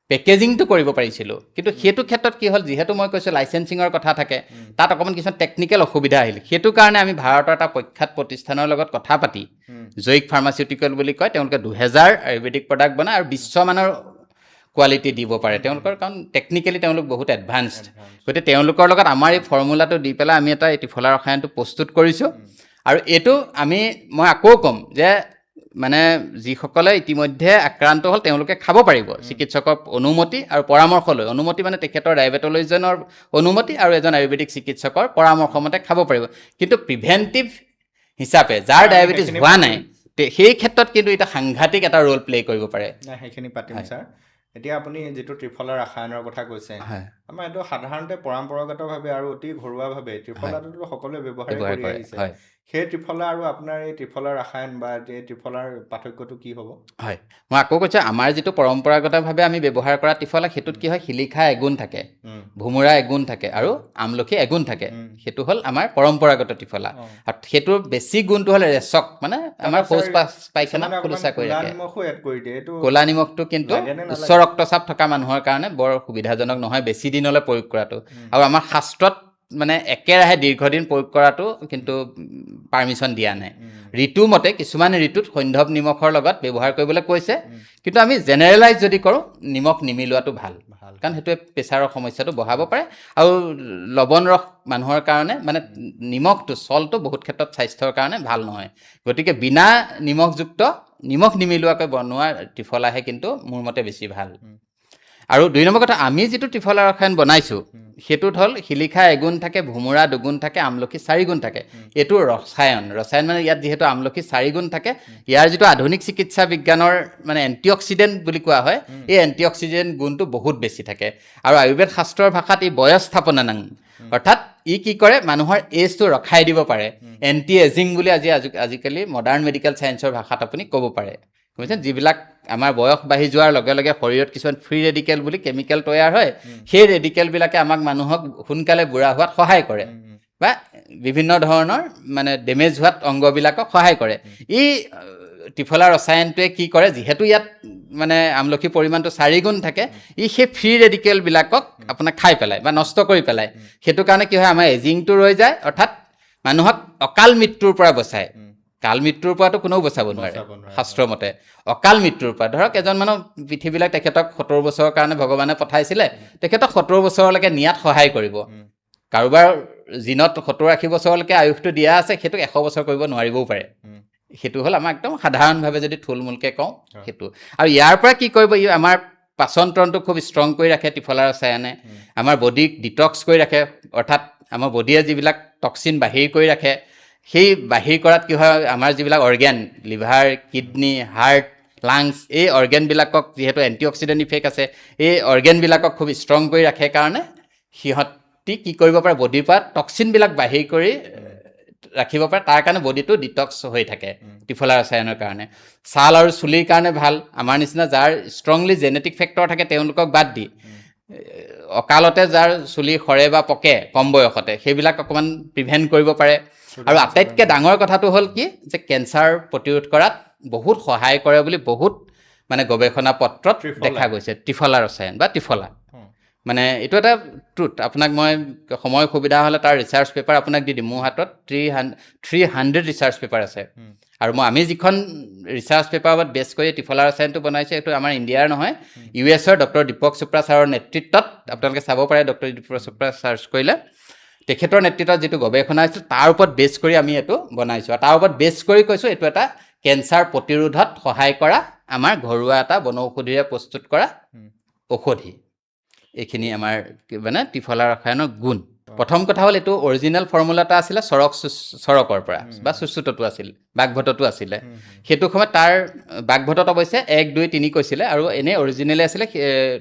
পেকেজিংটো কৰিব পাৰিছিলোঁ কিন্তু সেইটো ক্ষেত্ৰত কি হ'ল যিহেতু মই কৈছোঁ লাইচেঞ্চিঙৰ কথা থাকে তাত অকণমান কিছুমান টেকনিকেল অসুবিধা আহিল সেইটো কাৰণে আমি ভাৰতৰ এটা প্ৰখ্যাত প্ৰতিষ্ঠানৰ লগত কথা পাতি জৈক ফাৰ্মাচিউটিকেল বুলি কয় তেওঁলোকে 2000 আয়ুৰ্বেদিক প্ৰডাক্ট বনায় আৰু বিশ্বমানৰ কোৱালিটি দিব পাৰে তেওঁলোকৰ কাৰণ টেকনিকেলি তেওঁলোক বহুত এডভান্সড গতিকে তেওঁলোকৰ লগত আমাৰ এই ফৰ্মুলাটো দি পেলাই আমি এটা এই ত্ৰিফলা ৰসায়নটো প্ৰস্তুত কৰিছোঁ আৰু এইটো মই আকৌ ক'ম যে মানে যিসকলে ইতিমধ্যে আক্ৰান্ত হ'ল তেওঁলোকে খাব পাৰিব চিকিৎসকৰ অনুমতি আৰু পৰামৰ্শ লৈ অনুমতি মানে তেখেতৰ ডায়েবেটলজিজনৰ অনুমতি আৰু এজন আয়ুৰ্বেদিক চিকিৎসকৰ পৰামৰ্শ মতে খাব পাৰিব কিন্তু প্ৰিভেণ্টিভ হিচাপে যাৰ ডায়েবেটিছ হোৱা নাই সেই ক্ষেত্ৰত কিন্তু এটা সাংঘাতিক এটা ৰোল প্লে কৰিব পাৰে সেইখিনি পাতিম ছাৰ এতিয়া আপুনি যিটো ত্ৰিফলা ৰসায়নৰ কথা কৈছে আমাৰ এইটো সাধাৰণতে পৰম্পৰাগতভাৱে আৰু অতি ঘৰুৱাভাৱে ত্ৰিফলাটোতো সকলোৱে ব্যৱহাৰ কৰি আহিছে সেই ত্ৰিফলা আৰু আপোনাৰ এই ত্ৰিফলা ৰসায়ন বা এই ত্ৰিফলাৰ পাৰ্থক্যটো কি হ'ব হয় মই আকৌ কৈছোঁ আমাৰ যিটো পৰম্পৰাগতভাৱে আমি ব্যৱহাৰ কৰা ত্ৰিফলা সেইটোত কি হয় শিলিখা এগুণ থাকে ভোমোৰা এগুণ থাকে আৰু আমলখি এগুণ থাকে সেইটো হ'ল আমাৰ পৰম্পৰাগত ত্ৰিফলা আৰু সেইটোৰ বেছি গুণটো হ'ল ৰেচক মানে আমাৰ শৌচ পায়খানা খোলোচা কৰি ৰাখে ক'লা নিমখটো কিন্তু উচ্চ ৰক্তচাপ থকা মানুহৰ কাৰণে বৰ সুবিধাজনক নহয় বেছি দিনলৈ প্ৰয়োগ কৰাটো আৰু আমাৰ শাস্ত্ৰত মানে একেৰাহে দীৰ্ঘদিন প্ৰয়োগ কৰাটো কিন্তু পাৰ্মিশ্যন দিয়া নাই ঋতু মতে কিছুমান ঋতুত সৈন্ধৱ নিমখৰ লগত ব্যৱহাৰ কৰিবলৈ কৈছে কিন্তু আমি জেনেৰেলাইজ যদি কৰোঁ নিমখ নিমিলোৱাটো ভাল কাৰণ সেইটোৱে প্ৰেছাৰৰ সমস্যাটো বঢ়াব পাৰে আৰু লৱণ ৰস মানুহৰ কাৰণে মানে নিমখটো চলটো বহুত ক্ষেত্ৰত স্বাস্থ্যৰ কাৰণে ভাল নহয় গতিকে বিনা নিমখযুক্ত নিমখ নিমিলোৱাকৈ বনোৱা ত্ৰিফলাহে কিন্তু মোৰ মতে বেছি ভাল আৰু 2 নম্বৰ কথা আমি যিটো ত্ৰিফলা ৰসায়ন বনাইছোঁ সেইটোত হ'ল শিলিখা এগুণ থাকে ভোমোৰা 2 গুণ থাকে আমলখি 4 গুণ থাকে এইটো ৰসায়ন মানে ইয়াত যিহেতু আমলখি 4 গুণ থাকে ইয়াৰ যিটো আধুনিক চিকিৎসা বিজ্ঞানৰ মানে এণ্টিঅক্সিডেণ্ট বুলি কোৱা হয় এই এণ্টিঅক্সিডেণ্ট গুণটো বহুত বেছি থাকে আৰু আয়ুৰ্বেদ শাস্ত্ৰৰ ভাষাত ই বয়স্থাপনানাং অৰ্থাৎ ই কি কৰে মানুহৰ এজটো ৰখাই দিব পাৰে এণ্টি এজিং বুলি আজিকালি মডাৰ্ণ মেডিকেল ছায়েন্সৰ ভাষাত আপুনি ক'ব পাৰে বুজিছেনে যিবিলাক আমাৰ বয়স বাঢ়ি যোৱাৰ লগে লগে শৰীৰত কিছুমান ফ্ৰী ৰেডিকেল বুলি কেমিকেল তৈয়াৰ হয় সেই ৰেডিকেলবিলাকে মানুহক সোনকালে বুঢ়া হোৱাত সহায় কৰে বা বিভিন্ন ধৰণৰ মানে ডেমেজ হোৱাত অংগবিলাকক সহায় কৰে এই ত্ৰিফলা ৰসায়নটোৱে কি কৰে যিহেতু ইয়াত মানে আমলখি পৰিমাণটো 4 গুণ থাকে ই সেই ফ্ৰী ৰেডিকেলবিলাকক আপোনাক খাই পেলায় বা নষ্ট কৰি পেলায় সেইটো কাৰণে কি হয় আমাৰ এজিংটো ৰৈ যায় অৰ্থাৎ মানুহক অকাল মৃত্যুৰ পৰা বচায় কাল মৃত্যুৰ পৰাতো কোনেও বচাব নোৱাৰে শাস্ত্ৰৰ মতে অকাল মৃত্যুৰ পৰা ধৰক এজন মানুহ পৃথিৱীবিলাক তেখেতক 70 বছৰৰ কাৰণে ভগৱানে পঠাইছিলে তেখেতক 70 বছৰলৈকে নিয়াত সহায় কৰিব কাৰোবাৰ জিনত 70-80 বছৰলৈকে আয়ুসটো দিয়া আছে সেইটো 100 বছৰ কৰিব নোৱাৰিবও পাৰে সেইটো হ'ল আমাৰ একদম সাধাৰণভাৱে যদি থুলমূলকৈ কওঁ সেইটো আৰু ইয়াৰ পৰা কি কৰিব ই আমাৰ পাচন তন্ত্ৰটো খুব ষ্ট্ৰং কৰি ৰাখে ত্ৰিফলা ৰসায়নে আমাৰ বডিক ডিটক্স কৰি ৰাখে অৰ্থাৎ আমাৰ বডিয়ে যিবিলাক টক্সিন বাহিৰ কৰি ৰাখে সেই বাহিৰ কৰাত কি হয় আমাৰ যিবিলাক organ liver kidney heart lungs এই অৰ্গেনবিলাকক যিহেতু এণ্টিঅক্সিডেণ্ট ইফেক্ট আছে এই অৰ্গেনবিলাকক খুব ষ্ট্ৰং কৰি ৰাখে কাৰণে সিহঁতি কি কৰিব পাৰে বডিৰ পৰা টক্সিনবিলাক বাহিৰ কৰি ৰাখিব পাৰে তাৰ কাৰণে বডিটো ডিটক্স হৈ থাকে ত্ৰিফলা ৰসায়নৰ কাৰণে ছাল আৰু চুলিৰ কাৰণে ভাল আমাৰ নিচিনা যাৰ ষ্ট্ৰংলি জেনেটিক ফেক্টৰ থাকে তেওঁলোকক বাদ দি অকালতে যাৰ চুলি সৰে বা পকে কম বয়সতে সেইবিলাক অকণমান প্ৰিভেণ্ট কৰিব পাৰে আৰু আটাইতকৈ ডাঙৰ কথাটো হ'ল কি যে কেঞ্চাৰ প্ৰতিৰোধ কৰাত বহুত সহায় কৰে বুলি বহুত মানে গৱেষণা পত্ৰত দেখা গৈছে ত্ৰিফলা ৰসায়ন বা ত্ৰিফলা মানে এইটো এটা ট্ৰুথ আপোনাক মই সময় সুবিধা হ'লে তাৰ ৰিচাৰ্চ পেপাৰ আপোনাক দি দিম মোৰ হাতত 300 ৰিচাৰ্চ পেপাৰ আছে আৰু আমি যিখন ৰিচাৰ্চ পেপাৰত বেছ কৰি ত্ৰিফলা ৰসায়নটো বনাইছোঁ এইটো আমাৰ ইণ্ডিয়াৰ নহয় US-ৰ ডক্টৰ দীপক চোপ্ৰা ছাৰৰ নেতৃত্বত আপোনালোকে চাব পাৰে ডক্টৰ দীপক চোপ্ৰা চাৰ্চ কৰিলে তেখেতৰ নেতৃত্বত যিটো গৱেষণা হৈছিল তাৰ ওপৰত বেছ কৰি আমি এইটো বনাইছোঁ আৰু তাৰ ওপৰত বেছ কৰি কৈছোঁ এইটো এটা কেঞ্চাৰ প্ৰতিৰোধত সহায় কৰা আমাৰ ঘৰুৱা এটা বনৌষধিৰে প্ৰস্তুত কৰা ঔষধি এইখিনি আমাৰ মানে ত্ৰিফলা ৰসায়নৰ গুণ প্ৰথম কথা হ'ল এইটো অৰিজিনেল ফৰ্মুলা এটা আছিলে চৰকৰ পৰা বা সুশ্ৰুতটো আছিল বাগভটতো আছিলে সেইটো সময়ত তাৰ বাগভটত অৱশ্যে 1 2 3 কৈছিলে আৰু এনেই অৰিজিনেলি আছিলে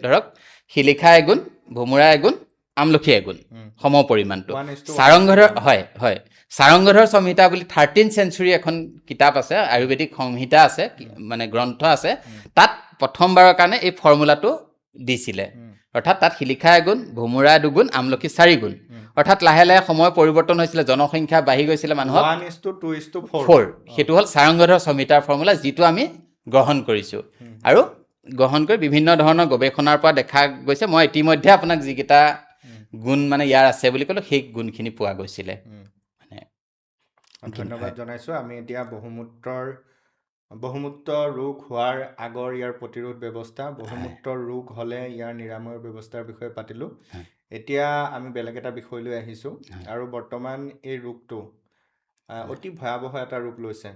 ধৰক শিলিখা এগুণ ভোমোৰা এগুণ আমলখি এগুণ সম পৰিমাণটো চাৰংঘৰৰ চাৰংগধৰ সংহিতা বুলি 13th century এখন কিতাপ আছে, আয়ুৰ্বেদিক সংহিতা আছে, মানে গ্ৰন্থ আছে, তাত প্ৰথমবাৰৰ কাৰণে এই ফৰ্মুলাটো দিছিলে। অৰ্থাৎ তাত শিলিখা এগুণ, ভোমোৰা 2 গুণ, আমলখি 4 গুণ। অৰ্থাৎ লাহে লাহে সময় পৰিৱৰ্তন হৈছিলে, জনসংখ্যা বাঢ়ি গৈছিলে, মানুহৰ 1:2:4 সেইটো হ'ল চাৰংগধৰ সংহিতাৰ ফৰ্মুলা, যিটো আমি গ্ৰহণ কৰিছোঁ। আৰু গ্ৰহণ কৰি বিভিন্ন ধৰণৰ গৱেষণাৰ পৰা দেখা গৈছে, মই ইতিমধ্যে আপোনাক যিকেইটা গুণ মানে ইয়াৰ আছে বুলি ক'লো, সেই গুণখিনি পোৱা গৈছিলে। ধন্যবাদ জনাইছোঁ। আমি এতিয়া বহুমূত্ৰ ৰোগ হোৱাৰ আগৰ ইয়াৰ প্ৰতিৰোধ ব্যৱস্থা, বহুমূত্ৰ ৰোগ হ'লে ইয়াৰ নিৰাময়ৰ ব্যৱস্থাৰ বিষয়ে পাতিলোঁ। এতিয়া আমি বেলেগ এটা বিষয় লৈ আহিছোঁ, আৰু বৰ্তমান এই ৰোগটো অতি ভয়াৱহ এটা ৰূপ লৈছে,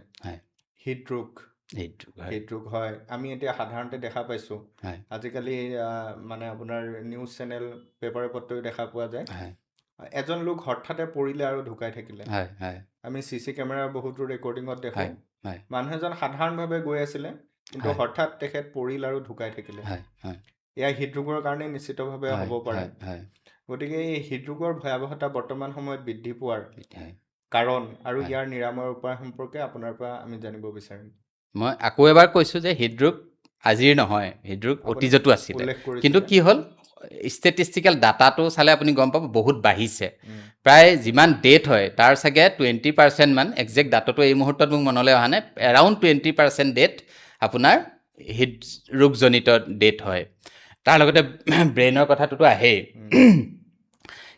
হৃদৰোগ। হৃদৰোগ হয়, আমি এতিয়া সাধাৰণতে দেখা পাইছোঁ আজিকালি মানে আপোনাৰ নিউজ চেনেল, পেপাৰে পত্ৰই দেখা পোৱা যায়, এজন লোক হঠাতে পৰিলে আৰু ঢুকাই থাকিলে। আমি CC কেমেৰাৰ বহুতো ৰেকৰ্ডিঙত দেখোঁ, মানুহ এজন সাধাৰণভাৱে গৈ আছিলে, কিন্তু হঠাৎ তেখেত পৰিল আৰু ঢুকাই থাকিলে। এয়া হৃদৰোগৰ কাৰণে নিশ্চিতভাৱে হ'ব পাৰে। গতিকে এই হৃদৰোগৰ ভয়াৱহতা বৰ্তমান সময়ত বৃদ্ধি পোৱাৰ কাৰণ আৰু ইয়াৰ নিৰাময়ৰ উপায় সম্পৰ্কে আপোনাৰ পৰা আমি জানিব বিচাৰিম। মই আকৌ এবাৰ কৈছোঁ যে হৃদৰোগ আজিৰ নহয়, হৃদৰোগ অতীজতো আছিলে, কিন্তু কি হ'ল, ষ্টেটিষ্টিকেল ডাটাটো চালে আপুনি গম পাব বহুত বাঢ়িছে। প্ৰায় যিমান ডেথ হয় তাৰ চাগে 20% মান, একজেক্ট ডাটাটো এই মুহূৰ্তত মোক মনলৈ অহা নাই, এৰাউণ্ড 20% ডেথ আপোনাৰ হৃদৰোগজনিত ডেথ হয়। তাৰ লগতে ব্ৰেইনৰ কথাটোতো আহেই।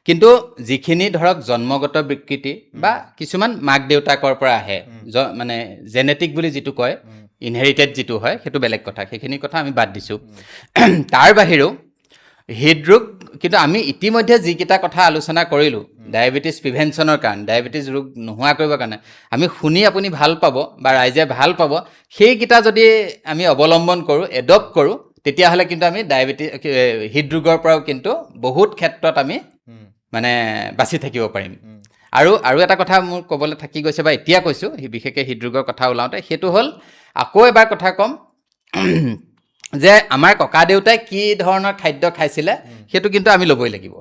কিন্তু যিখিনি ধৰক জন্মগত বিকৃতি বা কিছুমান মাক দেউতাকৰ পৰা আহে, মানে জেনেটিক বুলি যিটো কয়, ইনহেৰিটেড যিটো হয়, সেইটো বেলেগ কথা, সেইখিনি কথা আমি বাদ দিছোঁ। তাৰ বাহিৰেও হৃদৰোগ, কিন্তু আমি ইতিমধ্যে যিকেইটা কথা আলোচনা কৰিলোঁ, ডায়েবেটিছ প্ৰিভেনশ্যনৰ কাৰণে, ডায়েবেটিছ ৰোগ নোহোৱা কৰিবৰ কাৰণে, আমি শুনি আপুনি ভাল পাব বা ৰাইজে ভাল পাব, সেইকেইটা যদি আমি অৱলম্বন কৰোঁ, এডপ্ট কৰোঁ, তেতিয়াহ'লে কিন্তু আমি হৃদৰোগৰ পৰাও কিন্তু বহুত ক্ষেত্ৰত আমি মানে বাচি থাকিব পাৰিম। আৰু এটা কথা মোৰ ক'বলৈ থাকি গৈছে, বা এতিয়া কৈছোঁ, বিশেষকৈ হৃদৰোগৰ কথা ওলাওঁতে, সেইটো হ'ল, আকৌ এবাৰ কথা ক'ম যে আমাৰ ককা দেউতাই কি ধৰণৰ খাদ্য খাইছিলে, সেইটো কিন্তু আমি ল'বই লাগিব।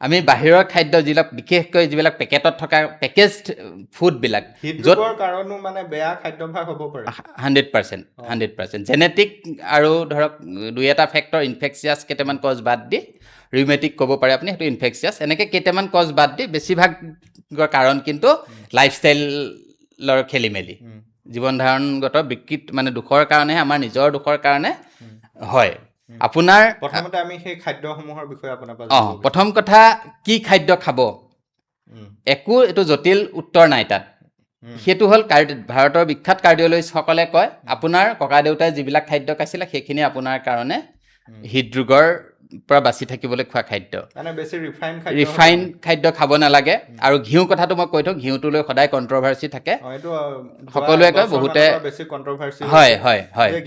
আমি বাহিৰৰ খাদ্য যিবিলাক, বিশেষকৈ যিবিলাক পেকেটত থকা পেকেজড ফুডবিলাক, য'ত কাৰণো মানে বেয়া খাদ্যাভ্যাস হ'ব পাৰে, 100%, জেনেটিক আৰু ধৰক 2-এটা ফেক্টৰ, ইনফেকচিয়াছ কেইটামান কজ বাদ দি, ৰিউমেটিক ক'ব পাৰে আপুনি, সেইটো ইনফেকচিয়াছ, এনেকৈ কেইটামান কজ বাদ দি বেছিভাগৰ কাৰণ কিন্তু লাইফষ্টাইলৰ খেলি মেলি, জীৱন ধাৰণগত বিকৃত, মানে দোষৰ কাৰণেহে, আমাৰ নিজৰ দোষৰ কাৰণে হয়। আপোনাৰ প্ৰথমতে আমি সেই খাদ্যসমূহৰ বিষয়ে আপোনাৰ পৰা প্ৰথম কথা, কি খাদ্য খাব, একো এইটো জটিল উত্তৰ নাই তাত। সেইটো হ'ল ভাৰতৰ বিখ্যাত কাৰ্ডিঅ'লজিষ্টসকলে কয়, আপোনাৰ ককা দেউতাই যিবিলাক খাদ্য খাইছিলে সেইখিনি আপোনাৰ কাৰণে হৃদৰোগৰ পৰা বাচি থাকিবলৈ খোৱা খাদ্য। ৰিফাইন খাদ্য খাব নালাগে। আৰু ঘিউ কথাটো মই কৈ থওঁ, ঘিউটো লৈ সদায় কণ্ট্ৰভাৰ্চি থাকে, সকলোৱে কয়, বহুতে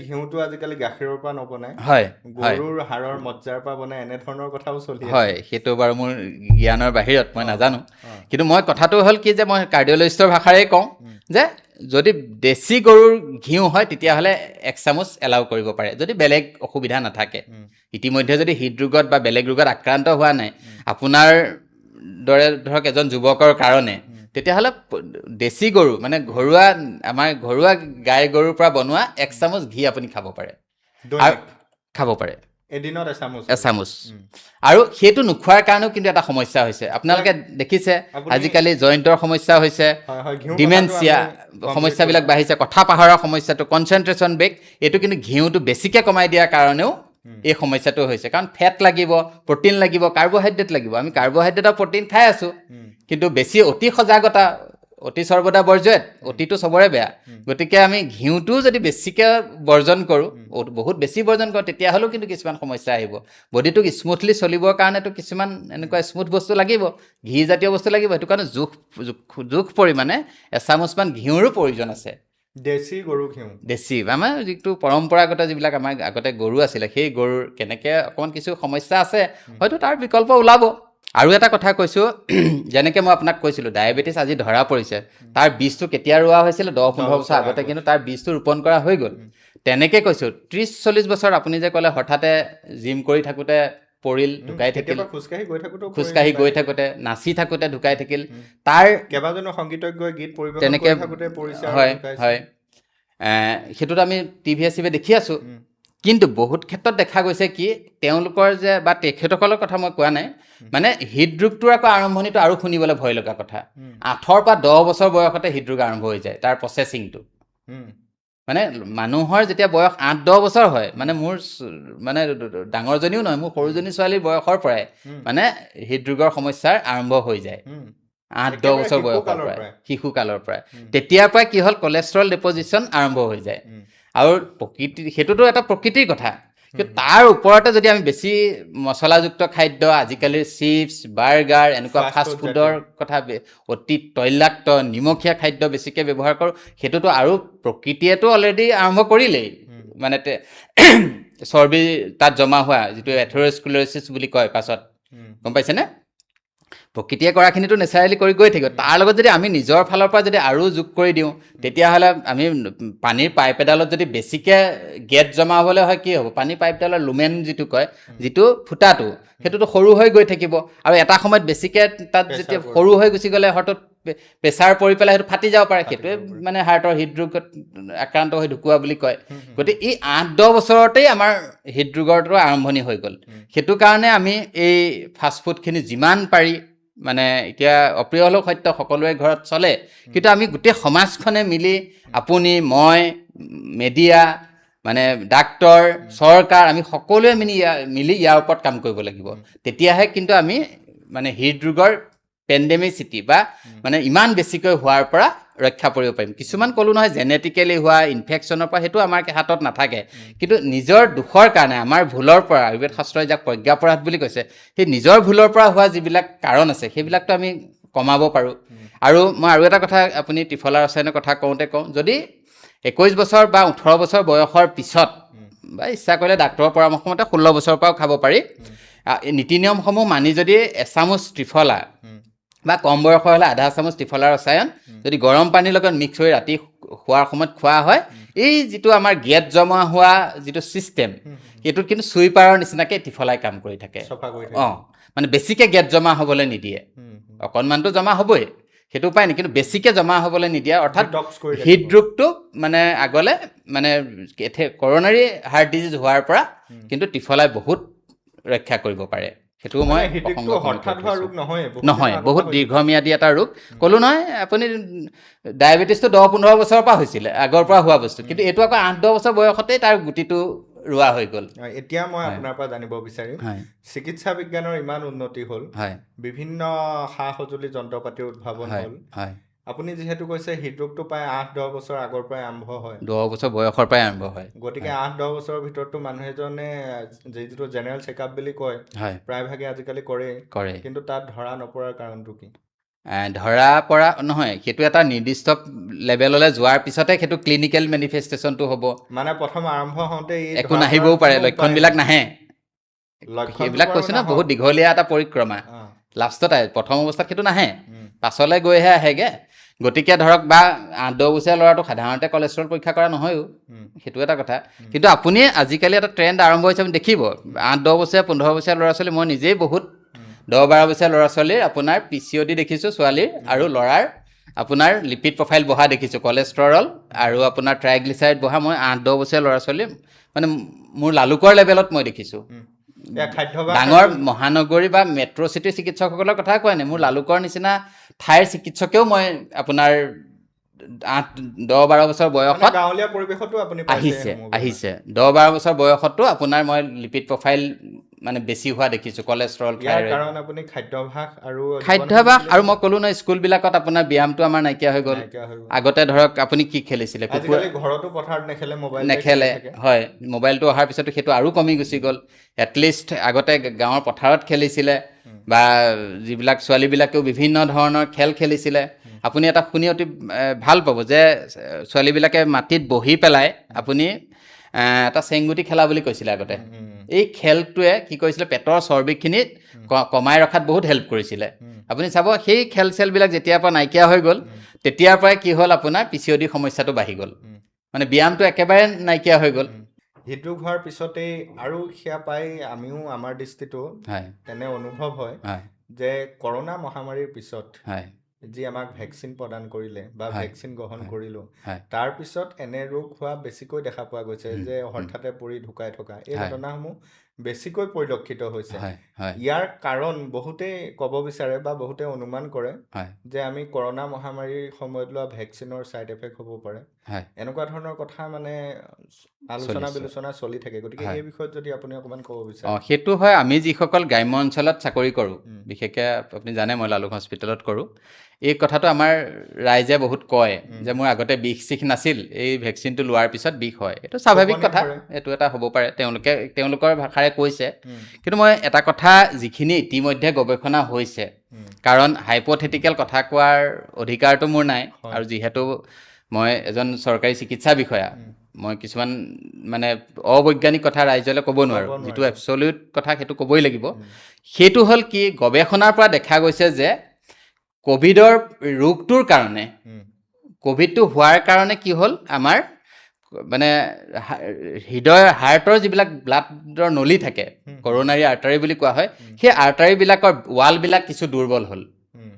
ঘিউটো আজিকালি গাখীৰৰ পৰা নবনায়, গৰুৰ হাড়ৰ মজ্জাৰ পৰা বনায়, এনেধৰণৰ কথাও চলি আছে। হয়, সেইটো বাৰু মোৰ জ্ঞানৰ বাহিৰত, মই নাজানো। কিন্তু মই কথাটো হ'ল কি, যে মই কাৰ্ডিঅ'লজিষ্টৰ ভাষাৰেই কওঁ যে যদি দেশী গৰুৰ ঘিউ হয়, তেতিয়াহ'লে 1 চামুচ এলাউ কৰিব পাৰে, যদি বেলেগ অসুবিধা নাথাকে। ইতিমধ্যে যদি হৃদৰোগত বা বেলেগ ৰোগত আক্ৰান্ত হোৱা নাই আপোনাৰ দৰে ধৰক এজন যুৱকৰ কাৰণে, তেতিয়াহ'লে দেশী গৰু, মানে আমাৰ ঘৰুৱা গাই গৰুৰ পৰা বনোৱা 1 চামুচ ঘি আপুনি খাব পাৰে, এদিনত এচামুচ। আৰু সেইটো নোখোৱাৰ কাৰণেও কিন্তু এটা সমস্যা হৈছে, আপোনালোকে দেখিছে আজিকালি জইণ্টৰ সমস্যা হৈছে, ডিমেনচিয়া সমস্যাবিলাক বাঢ়িছে, কথা পাহৰাৰ সমস্যাটো, কনচেনট্ৰেশ্যন ব্ৰেক, এইটো কিন্তু ঘিউটো বেছিকৈ কমাই দিয়াৰ কাৰণেও এই সমস্যাটো হৈছে। কাৰণ ফেট লাগিব, প্ৰটিন লাগিব, কাৰ্বহাইড্ৰেট লাগিব, আমি কাৰ্বহাইড্ৰেট আৰু প্ৰটিন খাই আছোঁ, কিন্তু বেছি অতি সজাগতা, অতি সৰ্বদা বৰ্জয়ত, অতিটো চবৰে বেয়া। গতিকে আমি ঘিউটো যদি বেছিকৈ বৰ্জন কৰোঁ, বহুত বেছি বৰ্জন কৰোঁ, তেতিয়াহ'লেও কিন্তু কিছুমান সমস্যা আহিব। বডিটোক স্মুথলি চলিবৰ কাৰণেতো কিছুমান এনেকুৱা স্মুথ বস্তু লাগিব, ঘি জাতীয় বস্তু লাগিব, সেইটো কাৰণে জোখ পৰিমাণে 1 চামুচমান ঘিউৰো প্ৰয়োজন আছে। দেশী আমাৰ যিটো পৰম্পৰাগত যিবিলাক আমাৰ আগতে গৰু আছিলে, সেই গৰুৰ কেনেকৈ অকণমান কিছু সমস্যা আছে, হয়তো তাৰ বিকল্প ওলাব। আৰু এটা কথা কৈছোঁ, যেনেকৈ মই আপোনাক কৈছিলোঁ, ডায়েবেটিছ আজি ধৰা পৰিছে, তাৰ বীজটো কেতিয়া ৰোৱা হৈছিলে, 10-15 বছৰ আগতে, কিন্তু তাৰ বীজটো ৰোপণ কৰা হৈ গ'ল। তেনেকৈ কৈছোঁ, 30-40 বছৰ আপুনি যে ক'লে হঠাতে জিম কৰি থাকোঁতে পৰিল, ঢুকাই থাকিল, কেতিয়াবা খোজকাঢ়ি গৈ থাকোঁতে, নাচি থাকোঁতে ঢুকাই থাকিল। তাৰ কেইবাজনো সংগীতজ্ঞই গীত পৰিৱেশন তেনেকৈ কৰি থাকোঁতে পৰিছে আৰু হয় ঢুকাইছে। হয় সেইটোতো আমি টিভিয়ে চিভিয়ে দেখি আছোঁ। কিন্তু বহুত ক্ষেত্ৰত দেখা গৈছে কি তেওঁলোকৰ যে বা তেখেতসকলৰ কথা মই কোৱা নাই, মানে হৃদৰোগটোৰ আকৌ আৰম্ভণিটো আৰু শুনিবলৈ ভয় লগা কথা। 8 পৰা 10 বছৰ বয়সতে হৃদৰোগ আৰম্ভ হৈ যায়, তাৰ প্ৰচেছিংটো। মানে মানুহৰ যেতিয়া বয়স 8-10 বছৰ হয়, মানে মোৰ মানে ডাঙৰজনীও নহয়, মোৰ সৰুজনী ছোৱালীৰ বয়সৰ পৰাই মানে হৃদৰোগৰ সমস্যাৰ আৰম্ভ হৈ যায়। 8-10 বছৰ বয়সৰ পৰাই, শিশুকালৰ পৰাই। তেতিয়াৰ পৰাই কি হ'ল, কলেষ্ট্ৰল ডিপজিশ্যন আৰম্ভ হৈ যায়। আৰু সেইটোতো এটা প্ৰকৃতিৰ কথা। কিন্তু তাৰ ওপৰতে যদি আমি বেছি মছলাযুক্ত খাদ্য, আজিকালিৰ চিপছ, বাৰ্গাৰ, এনেকুৱা ফাষ্ট ফুডৰ কথা, অতি তৈলাক্ত নিমখীয়া খাদ্য বেছিকৈ ব্যৱহাৰ কৰোঁ, সেইটোতো আৰু প্ৰকৃতিয়েতো অলৰেডি আৰম্ভ কৰিলেই। মানে চৰ্বি তাত জমা হোৱা, যিটো এথেৰ'স্ক্লেৰ'চিছ বুলি কয় পাছত, গম পাইছেনে? প্ৰকৃতিয়ে কৰাখিনিতো নেচাৰেলি কৰি গৈ থাকিব। তাৰ লগত যদি আমি নিজৰ ফালৰ পৰা যদি আৰু যোগ কৰি দিওঁ, তেতিয়াহ'লে আমি পানীৰ পাইপ এডালত যদি বেছিকৈ গেছ জমা হ'বলৈ হয়, কি হ'ব? পানীৰ পাইপডালৰ লুমেন যিটো কয়, যিটো ফুটাটো, সেইটোতো সৰু হৈ গৈ থাকিব। আৰু এটা সময়ত বেছিকৈ তাত যেতিয়া সৰু হৈ গুচি গ'লে হয়তো প্ৰেছাৰ পৰি পেলাই সেইটো ফাটি যাব পাৰে। সেইটোৱে মানে হাৰ্টৰ হৃদৰোগত আক্ৰান্ত হৈ ঢুকুৱা বুলি কয়। গতিকে এই 8-10 বছৰতেই আমাৰ হৃদৰোগৰটো আৰম্ভণি হৈ গ'ল। সেইটো কাৰণে আমি এই ফাষ্টফুডখিনি যিমান পাৰি, মানে এতিয়া অপ্ৰিয় হ'লেও সত্য, সকলোৰে ঘৰত চলে, কিন্তু আমি গোটেই সমাজখনে মিলি, আপুনি, মই, মেডিয়া, মানে ডাক্তৰ, চৰকাৰ, আমি সকলোৱে মিলি ইয়াৰ ওপৰত কাম কৰিব লাগিব। তেতিয়াহে কিন্তু আমি মানে হৃদৰোগৰ পেণ্ডেমিচিটি বা মানে ইমান বেছিকৈ হোৱাৰ পৰা ৰক্ষা পৰিব পাৰিম। কিছুমান ক'লো নহয়, জেনেটিকেলি হোৱা ইনফেকশ্যনৰ পৰা, সেইটো আমাৰ হাতত নাথাকে। কিন্তু নিজৰ দোষৰ কাৰণে, আমাৰ ভুলৰ পৰা, আয়ুৰ্বেদ শাস্ত্ৰই যাক প্ৰজ্ঞাপৰাধ বুলি কৈছে, সেই নিজৰ ভুলৰ পৰা হোৱা যিবিলাক কাৰণ আছে, সেইবিলাকতো আমি কমাব পাৰোঁ। আৰু মই আৰু এটা কথা, আপুনি ত্ৰিফলা ৰসায়নৰ কথা কওঁতে কওঁ, যদি 21 বছৰ বা 18 বছৰ বয়সৰ পিছত, বা ইচ্ছা কৰিলে ডাক্তৰৰ পৰামৰ্শ মতে 16 বছৰৰ পৰাও খাব পাৰি, নীতি নিয়মসমূহ মানি যদি এচামুচ ত্ৰিফলা বা কম বয়সৰ হ'লে আধা চামুচ ত্ৰিফলা ৰসায়ন যদি গৰম পানীৰ লগত মিক্স হৈ ৰাতি শোৱাৰ সময়ত খোৱা হয়, এই যিটো আমাৰ গেছ জমা হোৱা যিটো ছিষ্টেম, সেইটোত কিন্তু চুইপাৰৰ নিচিনাকৈ ত্ৰিফলাই কাম কৰি থাকে। মানে বেছিকৈ গেছ জমা হ'বলৈ নিদিয়ে। অকণমানটো জমা হ'বই, সেইটো উপায় নাই, কিন্তু বেছিকৈ জমা হ'বলৈ নিদিয়ে। অৰ্থাৎ হৃদৰোগটো মানে আগলৈ মানে কৰ'নাৰী হাৰ্ট ডিজিজ হোৱাৰ পৰা কিন্তু ত্ৰিফলাই বহুত ৰক্ষা কৰিব পাৰে। সেইটোও মই নহয়, বহুত দীৰ্ঘম্যাদী এটা ৰোগ। ক'লো নহয়, আপুনি ডায়েবেটিছটো 10-15 বছৰৰ পৰা হৈছিলে, আগৰ পৰা হোৱা বস্তু, কিন্তু এইটো আকৌ 8-10 বছৰ বয়সতেই তাৰ গুটিটো ৰোৱা হৈ গ'ল। এতিয়া মই আপোনাৰ পৰা জানিব বিচাৰিম, চিকিৎসা বিজ্ঞানৰ ইমান উন্নতি হ'ল, বিভিন্ন সা সঁজুলি যন্ত্ৰ পাতিৰ উদ্ভাৱন হ'ল, আপুনি যিহেতু কৈছে হৃদৰোগটো প্ৰায় 8-10 বছৰ আগৰ পৰাই আৰম্ভ হয়, 10 বছৰ বয়সৰ পৰাই আৰম্ভ হয়। গতিকে 8-10 বছৰৰ ভিতৰততো মানুহ এজনে যিটো জেনেৰেল চেকআপ বুলি কয়, প্ৰায়ভাগে আজিকালি কৰে, কিন্তু তাত ধৰা নপৰাৰ কাৰণটো কি? ধৰা পৰা নহয়, সেইটো এটা নিৰ্দিষ্ট লেভেললৈ যোৱাৰ পিছতে সেইটো ক্লিনিকেল মেনিফেষ্টেশ্যনটো হ'ব। মানে প্ৰথম আৰম্ভ হওঁতে একো নাহিবও পাৰে, লক্ষণবিলাক নাহে। সেইবিলাক কৈছোঁ না, বহুত দীঘলীয়া এটা পৰিক্ৰমা। লাষ্টত প্ৰথম অৱস্থাত সেইটো নাহে, পাছলৈ গৈহে আহেগৈ। গতিকে ধৰক, বা 8-10 বছৰীয়া ল'ৰাটো সাধাৰণতে কলেষ্ট্ৰল পৰীক্ষা কৰা নহয়ও, সেইটো এটা কথা। কিন্তু আপুনি আজিকালি এটা ট্ৰেণ্ড আৰম্ভ হৈছে, আপুনি দেখিব 8-10 বছৰীয়া 15 বছৰীয়া ল'ৰা ছোৱালী, মই নিজেই বহুত 10-12 বছৰীয়া ল'ৰা ছোৱালীৰ আপোনাৰ PCOD দেখিছোঁ, ছোৱালীৰ আৰু ল'ৰাৰ আপোনাৰ লিপিড প্ৰফাইল বহা দেখিছোঁ, কলেষ্ট্ৰল আৰু আপোনাৰ ট্ৰাইগ্লিচাৰাইড বহা মই 8-10 বছৰীয়া ল'ৰা ছোৱালী মানে মোৰ লালুকৰ লেভেলত মই দেখিছোঁ। ডাঙৰ মহানগৰী বা মেট্ৰ' চিটিৰ চিকিৎসকসকলৰ কথা কোৱা নাই, মোৰ লালুকৰ নিচিনা ঠাইৰ চিকিৎসকেও মই আপোনাৰ 8-10-12 বছৰ বয়সত গাঁৱলীয়া পৰিৱেশতো আপুনি আহিছে 10-12 বছৰ বয়সতো আপোনাৰ মই লিপিড প্ৰফাইল মানে বেছি হোৱা দেখিছোঁ, কলেষ্ট্ৰল, খাদ্যাভ্যাস আৰু মই ক'লো নহয়, স্কুলবিলাকত আপোনাৰ ব্যায়ামটো আমাৰ নাইকিয়া হৈ গ'ল। আগতে ধৰক আপুনি কি খেলিছিলে, নেখেলে, হয়, মোবাইলটো অহাৰ পিছতো সেইটো আৰু কমি গুচি গ'ল। এটলিষ্ট আগতে গাঁৱৰ পথাৰত খেলিছিলে, বা যিবিলাক ছোৱালীবিলাকেও বিভিন্ন ধৰণৰ খেল খেলিছিলে। আপুনি এটা শুনি অতি ভাল পাব যে ছোৱালীবিলাকে মাটিত বহি পেলাই আপুনি এটা চেংগুটি খেলা বুলি কৈছিলে আগতে। এই খেলটোৱে কি কৰিছিলে, পেটৰ চৰ্বিখিনি কমাই ৰখাত বহুত হেল্প কৰিছিলে। আপুনি চাব, সেই খেল চেলবিলাক যেতিয়াৰ পৰা নাইকিয়া হৈ গ'ল, তেতিয়াৰ পৰাই কি হ'ল, আপোনাৰ PCOD সমস্যাটো বাঢ়ি গ'ল। মানে ব্যায়ামটো একেবাৰে নাইকিয়া হৈ গ'ল। হৃদৰোগ হোৱাৰ পিছতেই আৰু সেয়া পাই আমিও আমাৰ দৃষ্টিতো হয় তেনে অনুভৱ হয় হয় যে কৰোণা মহামাৰীৰ পিছত হয় যি আমাক ভেকচিন প্ৰদান কৰিলে বা হয় ভেকচিন গ্ৰহণ হয় কৰিলোঁ, হয় তাৰ পিছত এনে ৰোগ হোৱা বেছিকৈ দেখা পোৱা গৈছে, হুম, যে হুম, হঠাতে পৰি ঢুকাই থকা এই হয় ঘটনাসমূহ বেছিকৈ পৰিলক্ষিত হৈছে। হয় হয় ইয়াৰ কাৰণ বহুতেই ক'ব বিচাৰে বা বহুতে অনুমান কৰে হয় যে আমি কৰোণা মহামাৰীৰ সময়ত লোৱা ভেকচিনৰ ছাইড এফেক্ট হ'ব পাৰে। হয় এনেকুৱা ধৰণৰ কথা মানে আলোচনা চলিছে বিলোচনা চলি থাকে। গতিকে হয় এই বিষয়ত যদি আপুনি অকণমান ক'ব অঁ বিচাৰে। সেইটো হয় আমি যিসকল গ্ৰাম্য অঞ্চলত চাকৰি কৰোঁ উম, বিশেষকৈ আপুনি জানে মই লালুং হস্পিটেলত কৰোঁ এই কথাটো আমাৰ ৰাইজে বহুত কয় উম। যে মোৰ আগতে বিষ চিষ নাছিল এই ভেকচিনটো লোৱাৰ পিছত বিষ হয় এইটো স্বাভাৱিক টোপনি কথা ধৰে। এইটো এটা হ'ব পাৰে তেওঁলোকৰ ভাষাৰে কৈছে উম, কিন্তু মই এটা কথা যিখিনি ইতিমধ্যে গৱেষণা হৈছে উম, কাৰণ হাইপথেটিকেল কথা কোৱাৰ অধিকাৰটো মোৰ নাই হয়। আৰু যিহেতু মই এজন চৰকাৰী চিকিৎসা বিষয়া উম, মই কিছুমান মানে অবৈজ্ঞানিক কথা ৰাইজলৈ ক'ব নোৱাৰোঁ ক'ব যিটো নোৱাৰিব। এবছলিউট কথা সেইটো ক'বই লাগিব উম, সেইটো হ'ল কি গৱেষণাৰ পৰা দেখা গৈছে যে ক'ভিডৰ ৰোগটোৰ কাৰণে উম, ক'ভিডটো হোৱাৰ কাৰণে কি হ'ল আমাৰ মানে হাৰ্টৰ যিবিলাক ব্লাডৰ নলী থাকে হুম, কৰ'নাৰী আৰ্টাৰী বুলি কোৱা হয় হুম, সেই আৰ্টাৰীবিলাকৰ ৱালবিলাক কিছু দুৰ্বল হ'ল উম।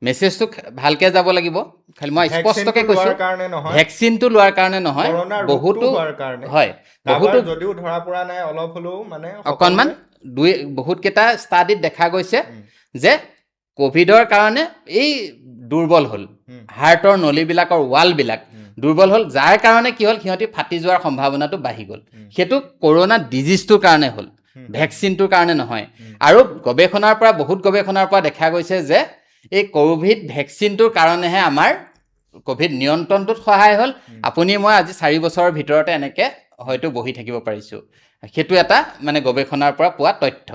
মেছেজটো ভালকৈ যাব লাগিব খালি মই ভেকচিনটো স্পষ্টকৈ কৈছোঁ লোৱাৰ কাৰণে নহয়, ভেকচিনটো লোৱাৰ কাৰণে নহয় কৰোণা ৰোগটো বহুতো হোৱাৰ কাৰণে। হয় কাৰোবাৰ বহুতো যদিও ধৰা পৰা নাই অলপ হ'লেও মানে অকণমান সকলোৱে বহুতকেইটা ষ্টাডিত দেখা গৈছে উম, যে ক'ভিডৰ কাৰণে এই দুৰ্বল হ'ল উম, হাৰ্টৰ নলীবিলাকৰ ৱালবিলাক উম, দুৰ্বল হ'ল যাৰ কাৰণে কি হ'ল সিহঁতি ফাটি যোৱাৰ সম্ভাৱনাটো বাঢ়ি গ'ল উম, সেইটো কৰোণা ডিজিজটোৰ কাৰণে হ'ল উম, ভেকচিনটোৰ কাৰণে নহয় উম, আৰু বহুত গৱেষণাৰ পৰা দেখা গৈছে যে এই ক'ভিড ভেকচিনটোৰ কাৰণেহে আমাৰ ক'ভিড নিয়ন্ত্ৰণটোত সহায় হ'ল উম, আপুনি মই আজি 4 বছৰৰ ভিতৰতে এনেকৈ হয়তো বহি থাকিব পাৰিছোঁ সেইটো এটা মানে গৱেষণাৰ পৰা পোৱা তথ্য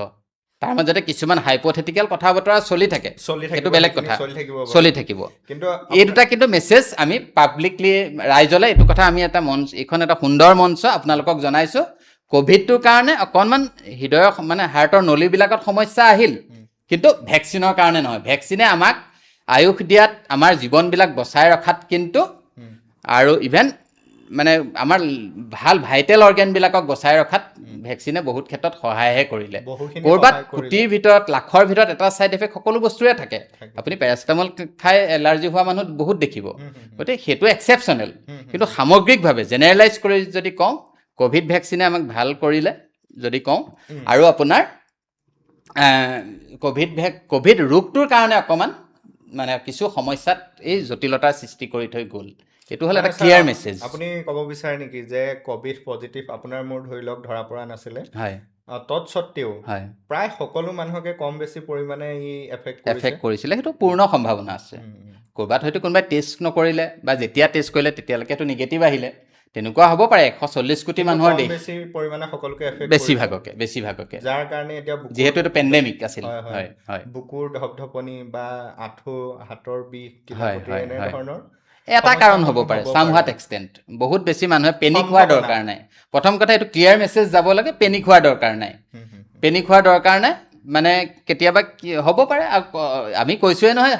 তাৰ মাজতে কিছুমান হাইপথেটিকেল কথা বতৰা চলি থাকে চলি সেইটো থাকিব, বেলেগ সেইখিনি কথা চলি থাকিব বাৰু। চলি থাকিব কিন্তু এই দুটা কিন্তু মেছেজ আমি পাব্লিকলি ৰাইজলৈ এইটো কথা আমি এটা মঞ্চ এইখন এটা সুন্দৰ মঞ্চ আপোনালোকক জনাইছোঁ ক'ভিডটোৰ কাৰণে অকণমান হৃদয়ৰ মানে হাৰ্টৰ নলীবিলাকত সমস্যা আহিল উম, কিন্তু ভেকচিনৰ কাৰণে নহয় ভেকচিনে আমাক আয়ুস দিয়াত আমাৰ জীৱনবিলাক বচাই ৰখাত কিন্তু উম, আৰু ইভেন মানে আমাৰ ভাল ভাইটেল অৰ্গেনবিলাকক বচাই ৰখাত উম, ভেকচিনে বহুত ক্ষেত্ৰত সহায়হে কৰিলে বহুখিনি ক'ৰবাত সহায় কৰিলে। কোটিৰ ভিতৰত লাখৰ ভিতৰত এটা ছাইড এফেক্ট সকলো বস্তুৰে থাকে থাকে। আপুনি পেৰাচিটামল খাই এলাৰ্জি হোৱা মানুহ বহুত দেখিব হুম, হুম, হুম, গতিকে সেইটো এক্সেপশ্যনেল হুম, হুম, কিন্তু হুম, সামগ্ৰিকভাৱে জেনেৰেলাইজ কৰি যদি কওঁ ক'ভিড ভেকচিনে আমাক ভাল কৰিলে যদি কওঁ উম, আৰু আপোনাৰ ক'ভিড ৰোগটোৰ কাৰণে অকণমান মানে কিছু সমস্যাত এই জটিলতাৰ সৃষ্টি কৰি থৈ গ'ল এইটো হ'ল মানে এটা ছাৰ ক্লিয়াৰ মেছেজ আপুনি ক'ব বিচাৰে নেকি যে ক'ভিড পজিটিভ আপোনাৰ মোৰ ধৰি লওক ধৰা পৰা নাছিলে, হয় তৎসত্বেও হয় প্ৰায় সকলো মানুহকে কম বেছি পৰিমাণে ই এফেক্ট কৰিছে। এফেক্ট কৰিছিলে সেইটো পূৰ্ণ সম্ভাৱনা আছে উম, উম, ক'ৰবাত হয়তো কোনোবাই টেষ্ট নকৰিলে বা উম। যেতিয়া টেষ্ট কৰিলে তেতিয়ালৈকেতো নিগেটিভ আহিলে তেনেকুৱা হ'ব পাৰে 140 কোটি কিন্তু মানুহৰ কম দেশ বেছি পৰিমাণে সকলোকে এফেক্ট কৰিছে, বেছিভাগকে যাৰ কাৰণে এতিয়া যিহেতু এইটো পেণ্ডেমিক আছিল হয় হয় হয় হয় বুকুৰ ধপধপনি বা আঁঠু হাতৰ বিষ হয় কিলাকুটি হয় হয় এনেধৰণৰ এটা কাৰণ হ'ব সমস্যাসমূহ পাৰে হ'ব চাম হোৱাট পাৰে। এক্সটেণ্ট বহুত বেছি মানুহে পেনিক হোৱাৰ সম্ভাৱনা। দৰকাৰ নাই প্ৰথম কথা এইটো ক্লিয়াৰ মেছেজ যাব লাগে পেনিক হোৱাৰ দৰকাৰ নাই হুম, হুম, হুম, পেনিক হোৱাৰ দৰকাৰ নাই মানে কেতিয়াবা কি হ'ব পাৰে আমি কৈছোঁৱে নহয়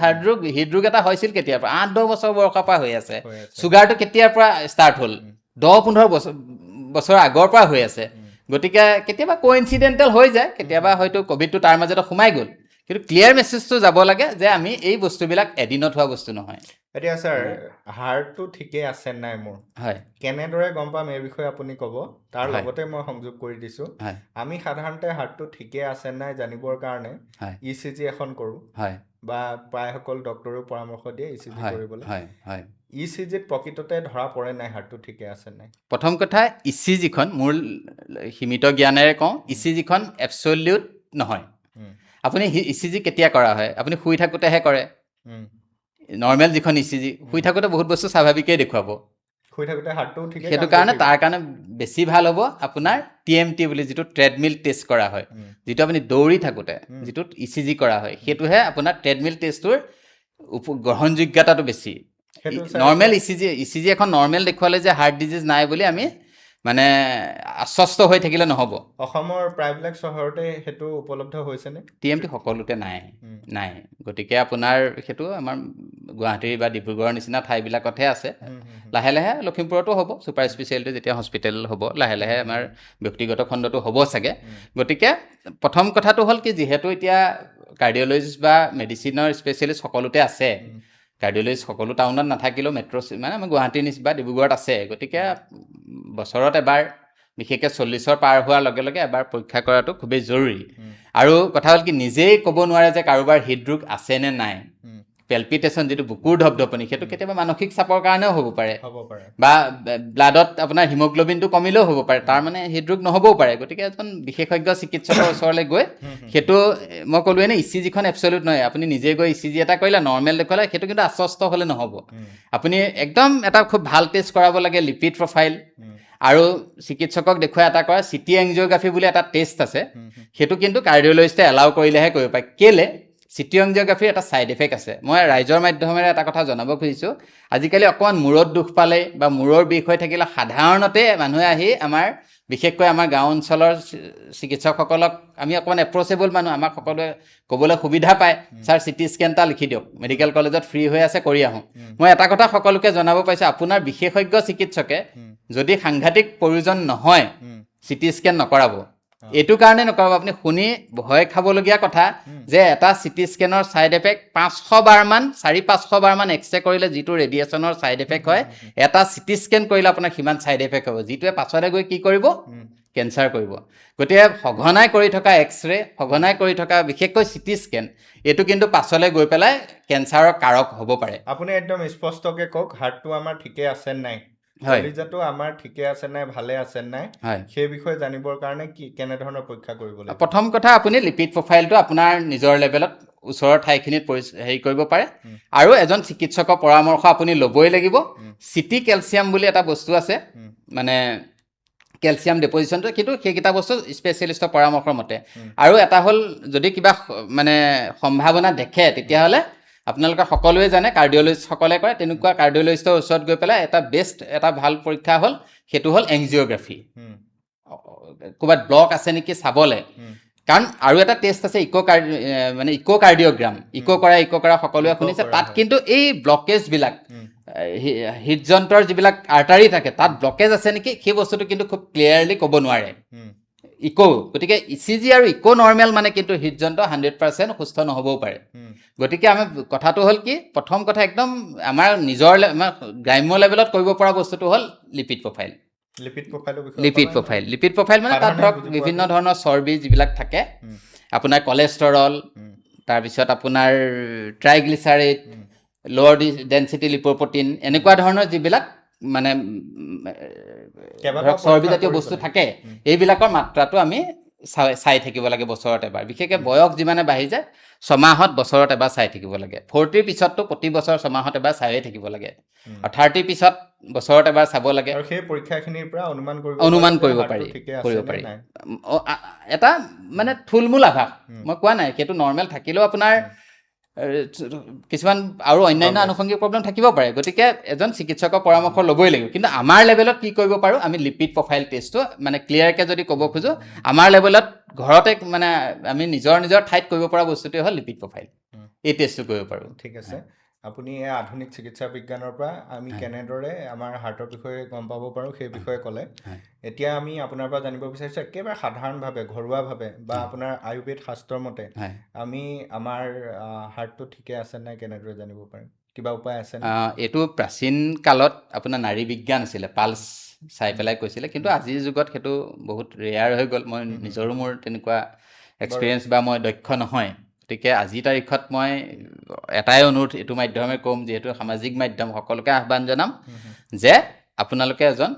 হৃদৰোগ এটা হৈছিল কেতিয়াৰ পৰা 8-10 বছৰ বয়সৰ পৰা হৈ আছে হৈ আছে। ছুগাৰটো কেতিয়াৰ পৰা ষ্টাৰ্ট হ'ল উম, 10-15 বছৰ আগৰ পৰা হৈ আছে উম, গতিকে কেতিয়াবা কোইনচিডেণ্টেল হৈ যায় হুম, কেতিয়াবা হুম, হয়তো ক'ভিডটো তাৰ মাজতে সোমাই গ'ল কিন্তু ক্লিয়াৰ মেছেজটো যাব লাগে যে আমি এই বস্তুবিলাক এদিনত হোৱা বস্তু নহয় এতিয়া ছাৰ হাৰ্টটো ঠিকে আছে নাই মোৰ হয় কেনেদৰে গম পাম এই বিষয়ে আপুনি ক'ব তাৰ হয় লগতে মই সংযোগ কৰি দিছোঁ হয় আমি সাধাৰণতে হাৰ্টটো ঠিকে আছে নাই জানিবৰ কাৰণে হয় ECG এখন কৰোঁ হয় বা প্ৰায়সকল ডক্তৰেও পৰামৰ্শ দিয়ে ECG হয় কৰিবলৈ। হয় হয় ECGত প্ৰকৃততে ধৰা পৰে নাই হাৰ্টটো ঠিকে আছে নাই? প্ৰথম কথা ইচিজিখন মোৰ সীমিত জ্ঞানেৰে কওঁ ইচিজিখন এবছলিউট নহয় উম, আপুনি ইচিজি কেতিয়া কৰা হয় আপুনি শুই থাকোঁতেহে কৰে উম, নৰ্মেল যিখন ইচিজি শুই থাকোঁতে বহুত বস্তু স্বাভাৱিকেই দেখুৱাব শুই থাকোঁতে হাৰ্টটো ঠিকে সেইটো কাম কৰি কাৰণে থাকিব। তাৰ কাৰণে বেছি ভাল হ'ব আপোনাৰ TMT বুলি যিটো ট্ৰেডমিল টেষ্ট কৰা হয় উম, যিটো আপুনি দৌৰি থাকোঁতে উম, যিটোত ইচিজি কৰা হয় সেইটোহে আপোনাৰ ট্ৰেডমিল টেষ্টটোৰ গ্ৰহণযোগ্যতাটো বেছি সেইটো ছাৰ নৰ্মেল এতিয়া ইচিজি এখন নৰ্মেল দেখুৱালে যে হাৰ্ট ডিজিজ নাই বুলি আমি মানে আশ্বস্ত হৈ থাকিলে নহ'ব অসমৰ প্ৰায়বিলাক চহৰতে সেইটো উপলব্ধ হৈছেনে? TMT সকলোতে নাই উম, নাই গতিকে আপোনাৰ সেইটো আমাৰ গুৱাহাটী বা ডিব্ৰুগড়ৰ নিচিনা ঠাইবিলাকতহে আছে লাহে লাহে লখিমপুৰতো হ'ব ছুপাৰ স্পেচিয়েলিটি যেতিয়া হস্পিটেল হ'ব লাহে লাহে আমাৰ ব্যক্তিগত খণ্ডটো হ'ব চাগে গতিকে প্ৰথম কথাটো হ'ল কি যিহেতু এতিয়া কাৰ্ডিঅ'লজিষ্ট বা মেডিচিনৰ স্পেচিয়েলিষ্ট সকলোতে আছে কাৰ্ডিঅ'লজিষ্ট সকলো টাউনত নাথাকিলেও মানে আমাৰ গুৱাহাটীৰ নিচিনা বা ডিব্ৰুগড়ত আছে গতিকে বছৰত এবাৰ বিশেষকৈ 40ৰ পাৰ হোৱাৰ লগে লগে এবাৰ পৰীক্ষা কৰাটো খুবেই জৰুৰী আৰু কথা হ'ল কি নিজেই ক'ব নোৱাৰে যে কাৰোবাৰ হৃদৰোগ আছে নে নাই পেলপিটেশ্যন যিটো বুকুৰ ধপধপনি সেইটো কেতিয়াবা মানসিক চাপৰ কাৰণেও হ'ব পাৰে বা ব্লাডত আপোনাৰ হিমোগ্ল'বিনটো কমিলেও হ'ব পাৰে তাৰ মানে হৃদৰোগ নহ'বও পাৰে গতিকে এজন বিশেষজ্ঞ চিকিৎসকৰ ওচৰলৈ গৈ সেইটো মই ক'লোৱে নে ইচিজিখন এবছলিউট নহয় আপুনি নিজে গৈ ইচিজি এটা কৰিলে নৰ্মেল দেখুৱালে সেইটো কিন্তু আশ্বস্ত হ'লে নহ'ব আপুনি একদম এটা খুব ভাল টেষ্ট কৰাব লাগে লিপিড প্ৰফাইল আৰু চিকিৎসকক দেখুৱাই এটা কৰা চিটি এংজিঅ'গ্ৰাফি বুলি এটা টেষ্ট আছে সেইটো কিন্তু কাৰ্ডিঅ'লজিষ্টে এলাউ কৰিলেহে কৰিব পাৰে কেলে চিটি এংজিঅ'গ্ৰাফিৰ এটা ছাইড এফেক্ট আছে মই ৰাইজৰ মাধ্যমেৰে এটা কথা জনাব খুজিছোঁ আজিকালি অকণমান মূৰত দুখ পালে বা মূৰৰ বিষ হৈ থাকিলে সাধাৰণতে মানুহে আহি আমাৰ বিশেষকৈ আমাৰ গাঁও অঞ্চলৰ চিকিৎসকসকলক আমি অকণমান এপ্ৰ'চেবল মানুহ আমাক সকলোৱে ক'বলৈ সুবিধা পায় ছাৰ চিটি স্কেন এটা লিখি দিয়ক মেডিকেল কলেজত ফ্ৰী হৈ আছে কৰি আহোঁ মই এটা কথা সকলোকে জনাব পাৰিছোঁ আপোনাৰ বিশেষজ্ঞ চিকিৎসকে যদি সাংঘাতিক প্ৰয়োজন নহয় চিটি স্কেন নকৰাব এইটো কাৰণে নকৰাব আপুনি শুনি ভয় খাবলগীয়া কথা যে এটা চিটি স্কেনৰ ছাইড এফেক্ট 500 বাৰমান 400-500 বাৰমান এক্সৰে কৰিলে যিটো ৰেডিয়েশ্যনৰ ছাইড এফেক্ট হয় এটা চিটি স্কেন কৰিলে আপোনাৰ সিমান ছাইড এফেক্ট হ'ব যিটোৱে পাছলৈ গৈ কি কৰিব কেঞ্চাৰ কৰিব গতিকে সঘনাই কৰি থকা এক্সৰে সঘনাই কৰি থকা বিশেষকৈ চিটি স্কেন এইটো কিন্তু পাছলৈ গৈ পেলাই কেঞ্চাৰৰ কাৰক হ'ব পাৰে আপুনি একদম স্পষ্টকৈ কওক হাৰ্টটো আমাৰ ঠিকে আছে নাই কলিজাটো আমাৰ ঠিকে আছে নাই ভালে আছে নাই সেই বিষয়ে জানিবৰ কাৰণে কি কেনেধৰণৰ পৰীক্ষা কৰিব লাগিব প্ৰথম কথা আপুনি লিপিড প্ৰফাইলটো আপোনাৰ নিজৰ লেভেলত ওচৰৰ ঠাইখিনিত হেৰি কৰিব পাৰে আৰু এজন চিকিৎসকৰ পৰামৰ্শ আপুনি ল'বই লাগিব চিটি কেলছিয়াম বুলি এটা বস্তু আছে মানে কেলছিয়াম ডিপজিশ্যনটো কিন্তু সেইকেইটা বস্তু স্পেচিয়েলিষ্টৰ পৰামৰ্শৰ মতে আৰু এটা হ'ল যদি কিবা মানে সম্ভাৱনা দেখে তেতিয়াহ'লে আপোনালোকে সকলোৱে জানে কাৰ্ডিঅ'লজিষ্টসকলে কৰে তেনেকুৱা কাৰ্ডিঅ'লজিষ্টৰ ওচৰত গৈ পেলাই এটা ভাল পৰীক্ষা হ'ল সেইটো হ'ল এংজিঅ'গ্ৰাফি ক'ৰবাত ব্লক আছে নেকি চাবলৈ কাৰণ আৰু এটা টেষ্ট আছে ইক'কাৰ্ডিঅ'গ্ৰাম ইক' কৰা সকলোৱে শুনিছে তাত কিন্তু এই ব্লকেজবিলাক হৃদযন্ত্ৰৰ যিবিলাক আৰ্টাৰী থাকে তাত ব্লকেজ আছে নেকি সেই বস্তুটো কিন্তু খুব ক্লিয়াৰলি ক'ব নোৱাৰে গতিকে ইচিজি আৰু নৰ্মেল মানে কিন্তু হৃদযন্ত্ৰ 100% সুস্থ নহ'বও পাৰে গতিকে আমি কথাটো হ'ল কি প্ৰথম কথা একদম আমাৰ নিজৰ গ্ৰাম্য লেভেলত কৰিব পৰা বস্তুটো হ'ল লিপিড প্ৰফাইল মানে তাত ধৰক বিভিন্ন ধৰণৰ চৰ্বি যিবিলাক থাকে আপোনাৰ কলেষ্টৰল তাৰপিছত আপোনাৰ ট্ৰাইগ্লিচাৰাইড ল'ৱাৰ ডেনচিটি লিপ'প্ৰটিন এনেকুৱা ধৰণৰ যিবিলাক মানে চৰ্বিজাতীয় বস্তু থাকে এইবিলাকৰ মাত্ৰাটো আমি চাই থাকিব লাগে বছৰত এবাৰ বিশেষকৈ বয়স যিমানে বাঢ়ি যায় 6 মাহত বছৰত এবাৰ চাই থাকিব লাগে 40 পিছততো প্ৰতি বছৰ 6 মাহত এবাৰ চায়ে থাকিব লাগে আৰু 30 পিছত বছৰত এবাৰ চাব লাগে আৰু সেই পৰীক্ষাখিনিৰ পৰা অনুমান কৰিব পাৰি এটা মানে থুলমূল আভাস মই কোৱা নাই সেইটো নৰ্মেল থাকিলেও আপোনাৰ কিছুমান আৰু অন্যান্য আনুষংগিক প্ৰব্লেম থাকিব পাৰে গতিকে এজন চিকিৎসকৰ পৰামৰ্শ ল'বই লাগিব কিন্তু আমাৰ লেভেলত কি কৰিব পাৰোঁ আমি লিপিড প্ৰফাইল টেষ্টটো মানে ক্লিয়াৰকৈ যদি ক'ব খোজোঁ আমাৰ লেভেলত ঘৰতে মানে আমি নিজৰ ঠাইত কৰিব পৰা বস্তুটোৱে হ'ল লিপিড প্ৰফাইল এই টেষ্টটো কৰিব পাৰোঁ ঠিক আছে আপুনি এই আধুনিক চিকিৎসা বিজ্ঞানৰ পৰা আমি কেনেদৰে আমাৰ হাৰ্টৰ বিষয়ে গম পাব পাৰোঁ সেই বিষয়ে ক'লে এতিয়া আমি আপোনাৰ পৰা জানিব বিচাৰিছোঁ একেবাৰে সাধাৰণভাৱে ঘৰুৱাভাৱে বা আপোনাৰ আয়ুৰ্বেদ শাস্ত্ৰৰ মতে আমি আমাৰ হাৰ্টটো ঠিকে আছে নাই কেনেদৰে জানিব পাৰিম কিবা উপায় আছে এইটো প্ৰাচীন কালত আপোনাৰ নাৰী বিজ্ঞান আছিলে পালছ চাই পেলাই কৈছিলে কিন্তু আজিৰ যুগত সেইটো বহুত ৰেয়াৰ হৈ গ'ল মই নিজৰো মোৰ তেনেকুৱা এক্সপিৰিয়েঞ্চ বা মই দক্ষ নহয় গতিকে আজিৰ তাৰিখত মই এটাই অনুৰোধ এইটো মাধ্যমে ক'ম যিহেতু সামাজিক মাধ্যম সকলোকে আহ্বান জনাম যে আপোনালোকে এজন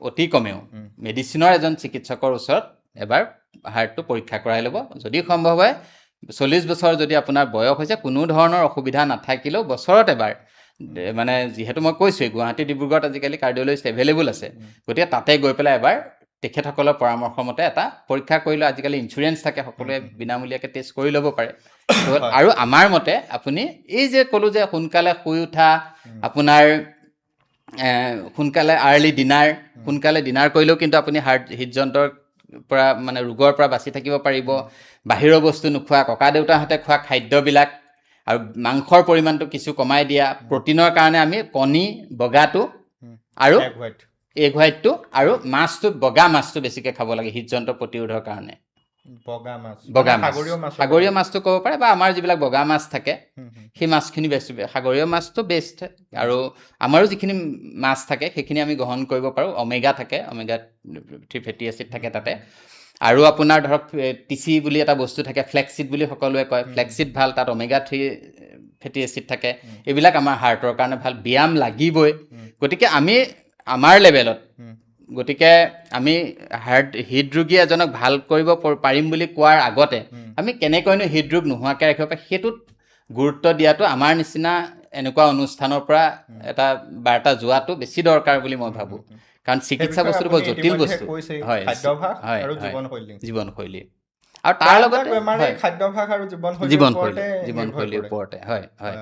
অতি কমেও মেডিচিনৰ এজন চিকিৎসকৰ ওচৰত এবাৰ হাৰ্টটো পৰীক্ষা কৰাই ল'ব যদি সম্ভৱ হয় 40 বছৰ যদি আপোনাৰ বয়স হৈছে কোনো ধৰণৰ অসুবিধা নাথাকিলেও বছৰত এবাৰ মানে যিহেতু মই কৈছোঁৱেই গুৱাহাটী ডিব্ৰুগড়ত আজিকালি কাৰ্ডিঅ'লজিষ্ট এভেইলেবল আছে গতিকে তাতে গৈ পেলাই এবাৰ তেখেতসকলৰ পৰামৰ্শ মতে এটা পৰীক্ষা কৰিলে আজিকালি ইঞ্চুৰেঞ্চ থাকে সকলোৱে বিনামূলীয়াকৈ টেষ্ট কৰি ল'ব পাৰে আৰু আমাৰ মতে আপুনি এই যে ক'লোঁ যে সোনকালে শুই উঠা আপোনাৰ সোনকালে আৰ্লি সোনকালে ডিনাৰ কৰিলেও কিন্তু আপুনি হৃদযন্ত্ৰৰ পৰা মানে ৰোগৰ পৰা বাচি থাকিব পাৰিব বাহিৰৰ বস্তু নোখোৱা ককা দেউতাহঁতে খোৱা খাদ্যবিলাক আৰু মাংসৰ পৰিমাণটো কিছু কমাই দিয়া, প্ৰটিনৰ কাৰণে আমি কণী বগাটো আৰু এগ হোৱাইট এগ হোৱাইটটো আৰু মাছটো, বগা মাছটো বেছিকৈ খাব লাগে হৃদযন্ত্ৰ প্ৰতিৰোধৰ কাৰণে। বগা মাছ বগা মাছ, সাগৰীয় মাছ সাগৰীয় মাছটো ক'ব পাৰে, বা আমাৰ যিবিলাক বগা মাছ থাকে সেই মাছখিনি বেছি, সাগৰীয় মাছটো বেষ্ট। আৰু আমাৰো যিখিনি মাছ থাকে সেইখিনি আমি গ্ৰহণ কৰিব পাৰোঁ। অমেগা থাকে, অমেগা 3 ফেটি এচিড থাকে তাতে। আৰু আপোনাৰ ধৰক টিচি বুলি এটা বস্তু থাকে, ফ্লেক্সিড বুলি সকলোৱে কয়, ফ্লেক্সিড ভাল, তাত অমেগা 3 ফেটি এচিড থাকে। এইবিলাক আমাৰ হাৰ্টৰ কাৰণে ভাল, ব্যায়াম লাগিবই। গতিকে আমি আমাৰ লেভেলত, গতিকে আমি হৃদৰোগী এজনক ভাল কৰিব পাৰিম বুলি কোৱাৰ আগতে আমি কেনেকৈনো হৃদৰোগ নোহোৱাকৈ ৰাখিব পাৰি সেইটোত গুৰুত্ব দিয়াটো আমাৰ নিচিনা এনেকুৱা অনুষ্ঠানৰ পৰা এটা বাৰ্তা যোৱাটো বেছি দৰকাৰ বুলি মই ভাবোঁ। কাৰণ চিকিৎসা বস্তুটো বৰ জটিল বস্তু। হয়, হয়, জীৱনশৈলী আৰু তাৰ লগতে খাদ্যাভ্যাস আৰু জীৱনশৈলীৰ জীৱনশৈলীৰ ওপৰতে। হয়, হয়।